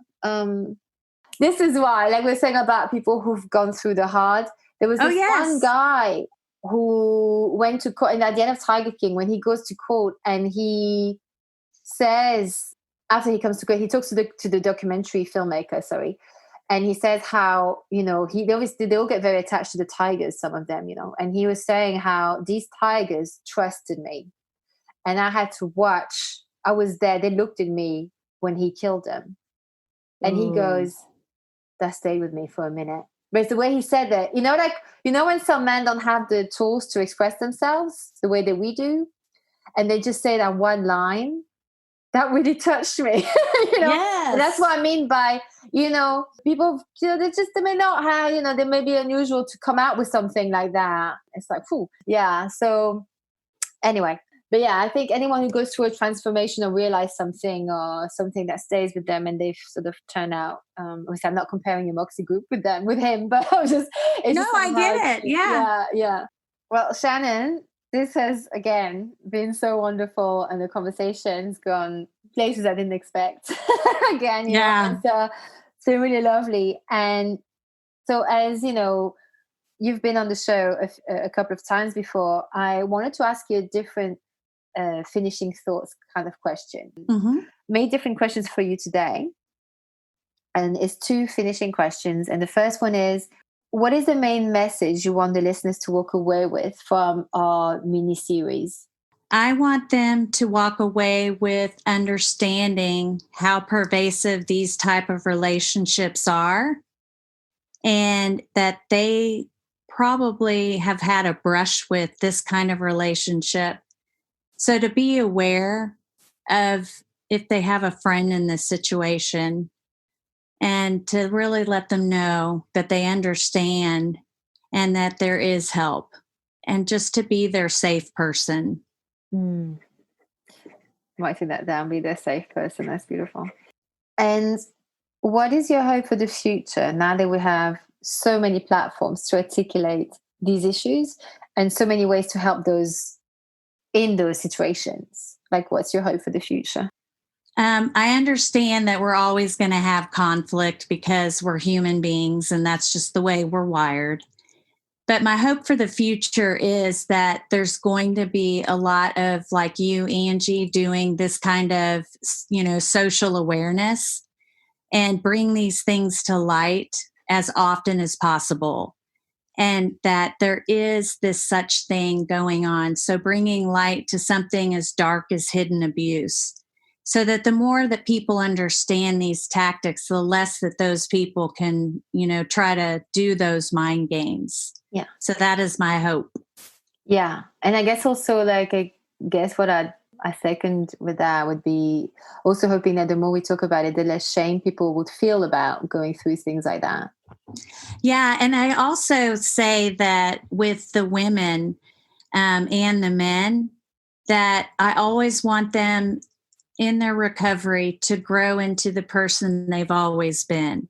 This is why, like we're saying about people who've gone through the hard. There was this one guy who went to court, and at the end of Tiger King, when he goes to court and he says, after he comes to court, he talks to the documentary filmmaker, and he says how, they all get very attached to the tigers, some of them, and he was saying how these tigers trusted me, and I had to watch. I was there. They looked at me when he killed them, and he goes, that stayed with me for a minute. But it's the way he said that, when some men don't have the tools to express themselves the way that we do, and they just say that one line, that really touched me. Yes. And that's what I mean by, people, they may not have, they may be unusual to come out with something like that. It's like, whew. Yeah. So anyway, But yeah, I think anyone who goes through a transformation or realize something or something that stays with them and they've sort of turned out, obviously I'm not comparing your Moxie group with him, but I get it. Yeah. Yeah. Well, Shannon, this has again been so wonderful, and the conversation's gone places I didn't expect. Again, so really lovely. And so, as you know, you've been on the show a couple of times before. I wanted to ask you a different finishing thoughts kind of question. Mm-hmm. Made different questions for you today, and it's 2 finishing questions. And the first one is, what is the main message you want the listeners to walk away with from our mini series? I want them to walk away with understanding how pervasive these type of relationships are, and that they probably have had a brush with this kind of relationship. So to be aware of if they have a friend in this situation, and to really let them know that they understand and that there is help, and just to be their safe person. Writing that down, be their safe person. That's beautiful. And what is your hope for the future now that we have so many platforms to articulate these issues and so many ways to help those in those situations? Like, what's your hope for the future? I understand that we're always going to have conflict because we're human beings and that's just the way we're wired. But my hope for the future is that there's going to be a lot of, like you, Angie, doing this kind of, social awareness and bring these things to light as often as possible. And that there is this such thing going on. So bringing light to something as dark as hidden abuse. So that the more that people understand these tactics, the less that those people can, try to do those mind games. Yeah. So that is my hope. Yeah. And I guess also, what I second with that would be also hoping that the more we talk about it, the less shame people would feel about going through things like that. Yeah. And I also say that with the women and the men, that I always want them in their recovery to grow into the person they've always been.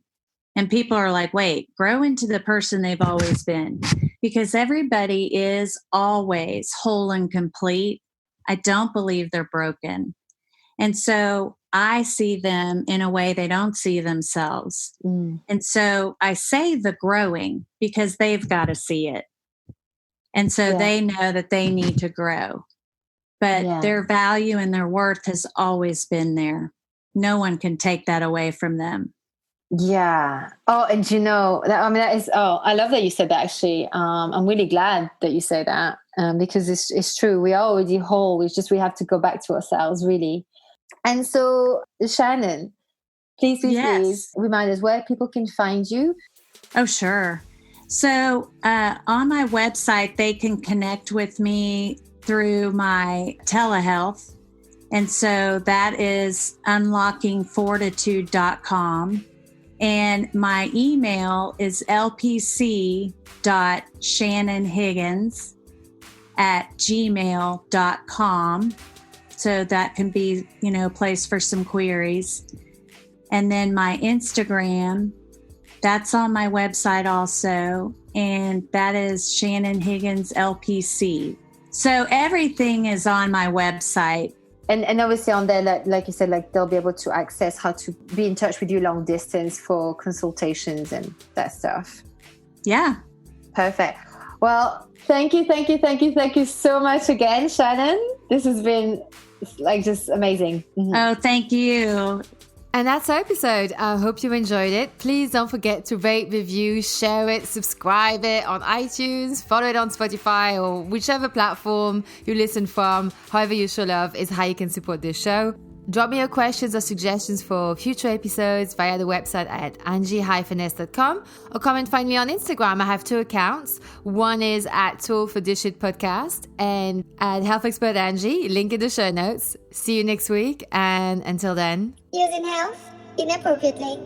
And people are like, wait, grow into the person they've always been, because everybody is always whole and complete. I don't believe they're broken. And so I see them in a way they don't see themselves. And so I say the growing because they've got to see it. And so they know that they need to grow. But their value and their worth has always been there. No one can take that away from them. Yeah. Oh, and that is, I love that you said that, actually. I'm really glad that you say that because it's true. We are already whole. We have to go back to ourselves, really. And so, Shannon, please remind us where people can find you. Oh, sure. So on my website, they can connect with me through my telehealth. And so that is unlockingfortitude.com. And my email is lpc.shannonhiggins@gmail.com. So that can be, a place for some queries. And then my Instagram, that's on my website also. And that is Shannon Higgins LPC. So everything is on my website. And obviously on there, like you said, they'll be able to access how to be in touch with you long distance for consultations and that stuff. Yeah. Perfect. Well, thank you so much again, Shannon. This has been just amazing. Mm-hmm. Oh, thank you. And that's our episode. I hope you enjoyed it. Please don't forget to rate, review, share it, subscribe it on iTunes, follow it on Spotify, or whichever platform you listen from. However you show love is how you can support this show. Drop me your questions or suggestions for future episodes via the website at angie-s.com, or come and find me on Instagram. I have 2 accounts. One is at Tool for This Shit Podcast and at Health Expert Angie. Link in the show notes. See you next week, and until then, using health inappropriately.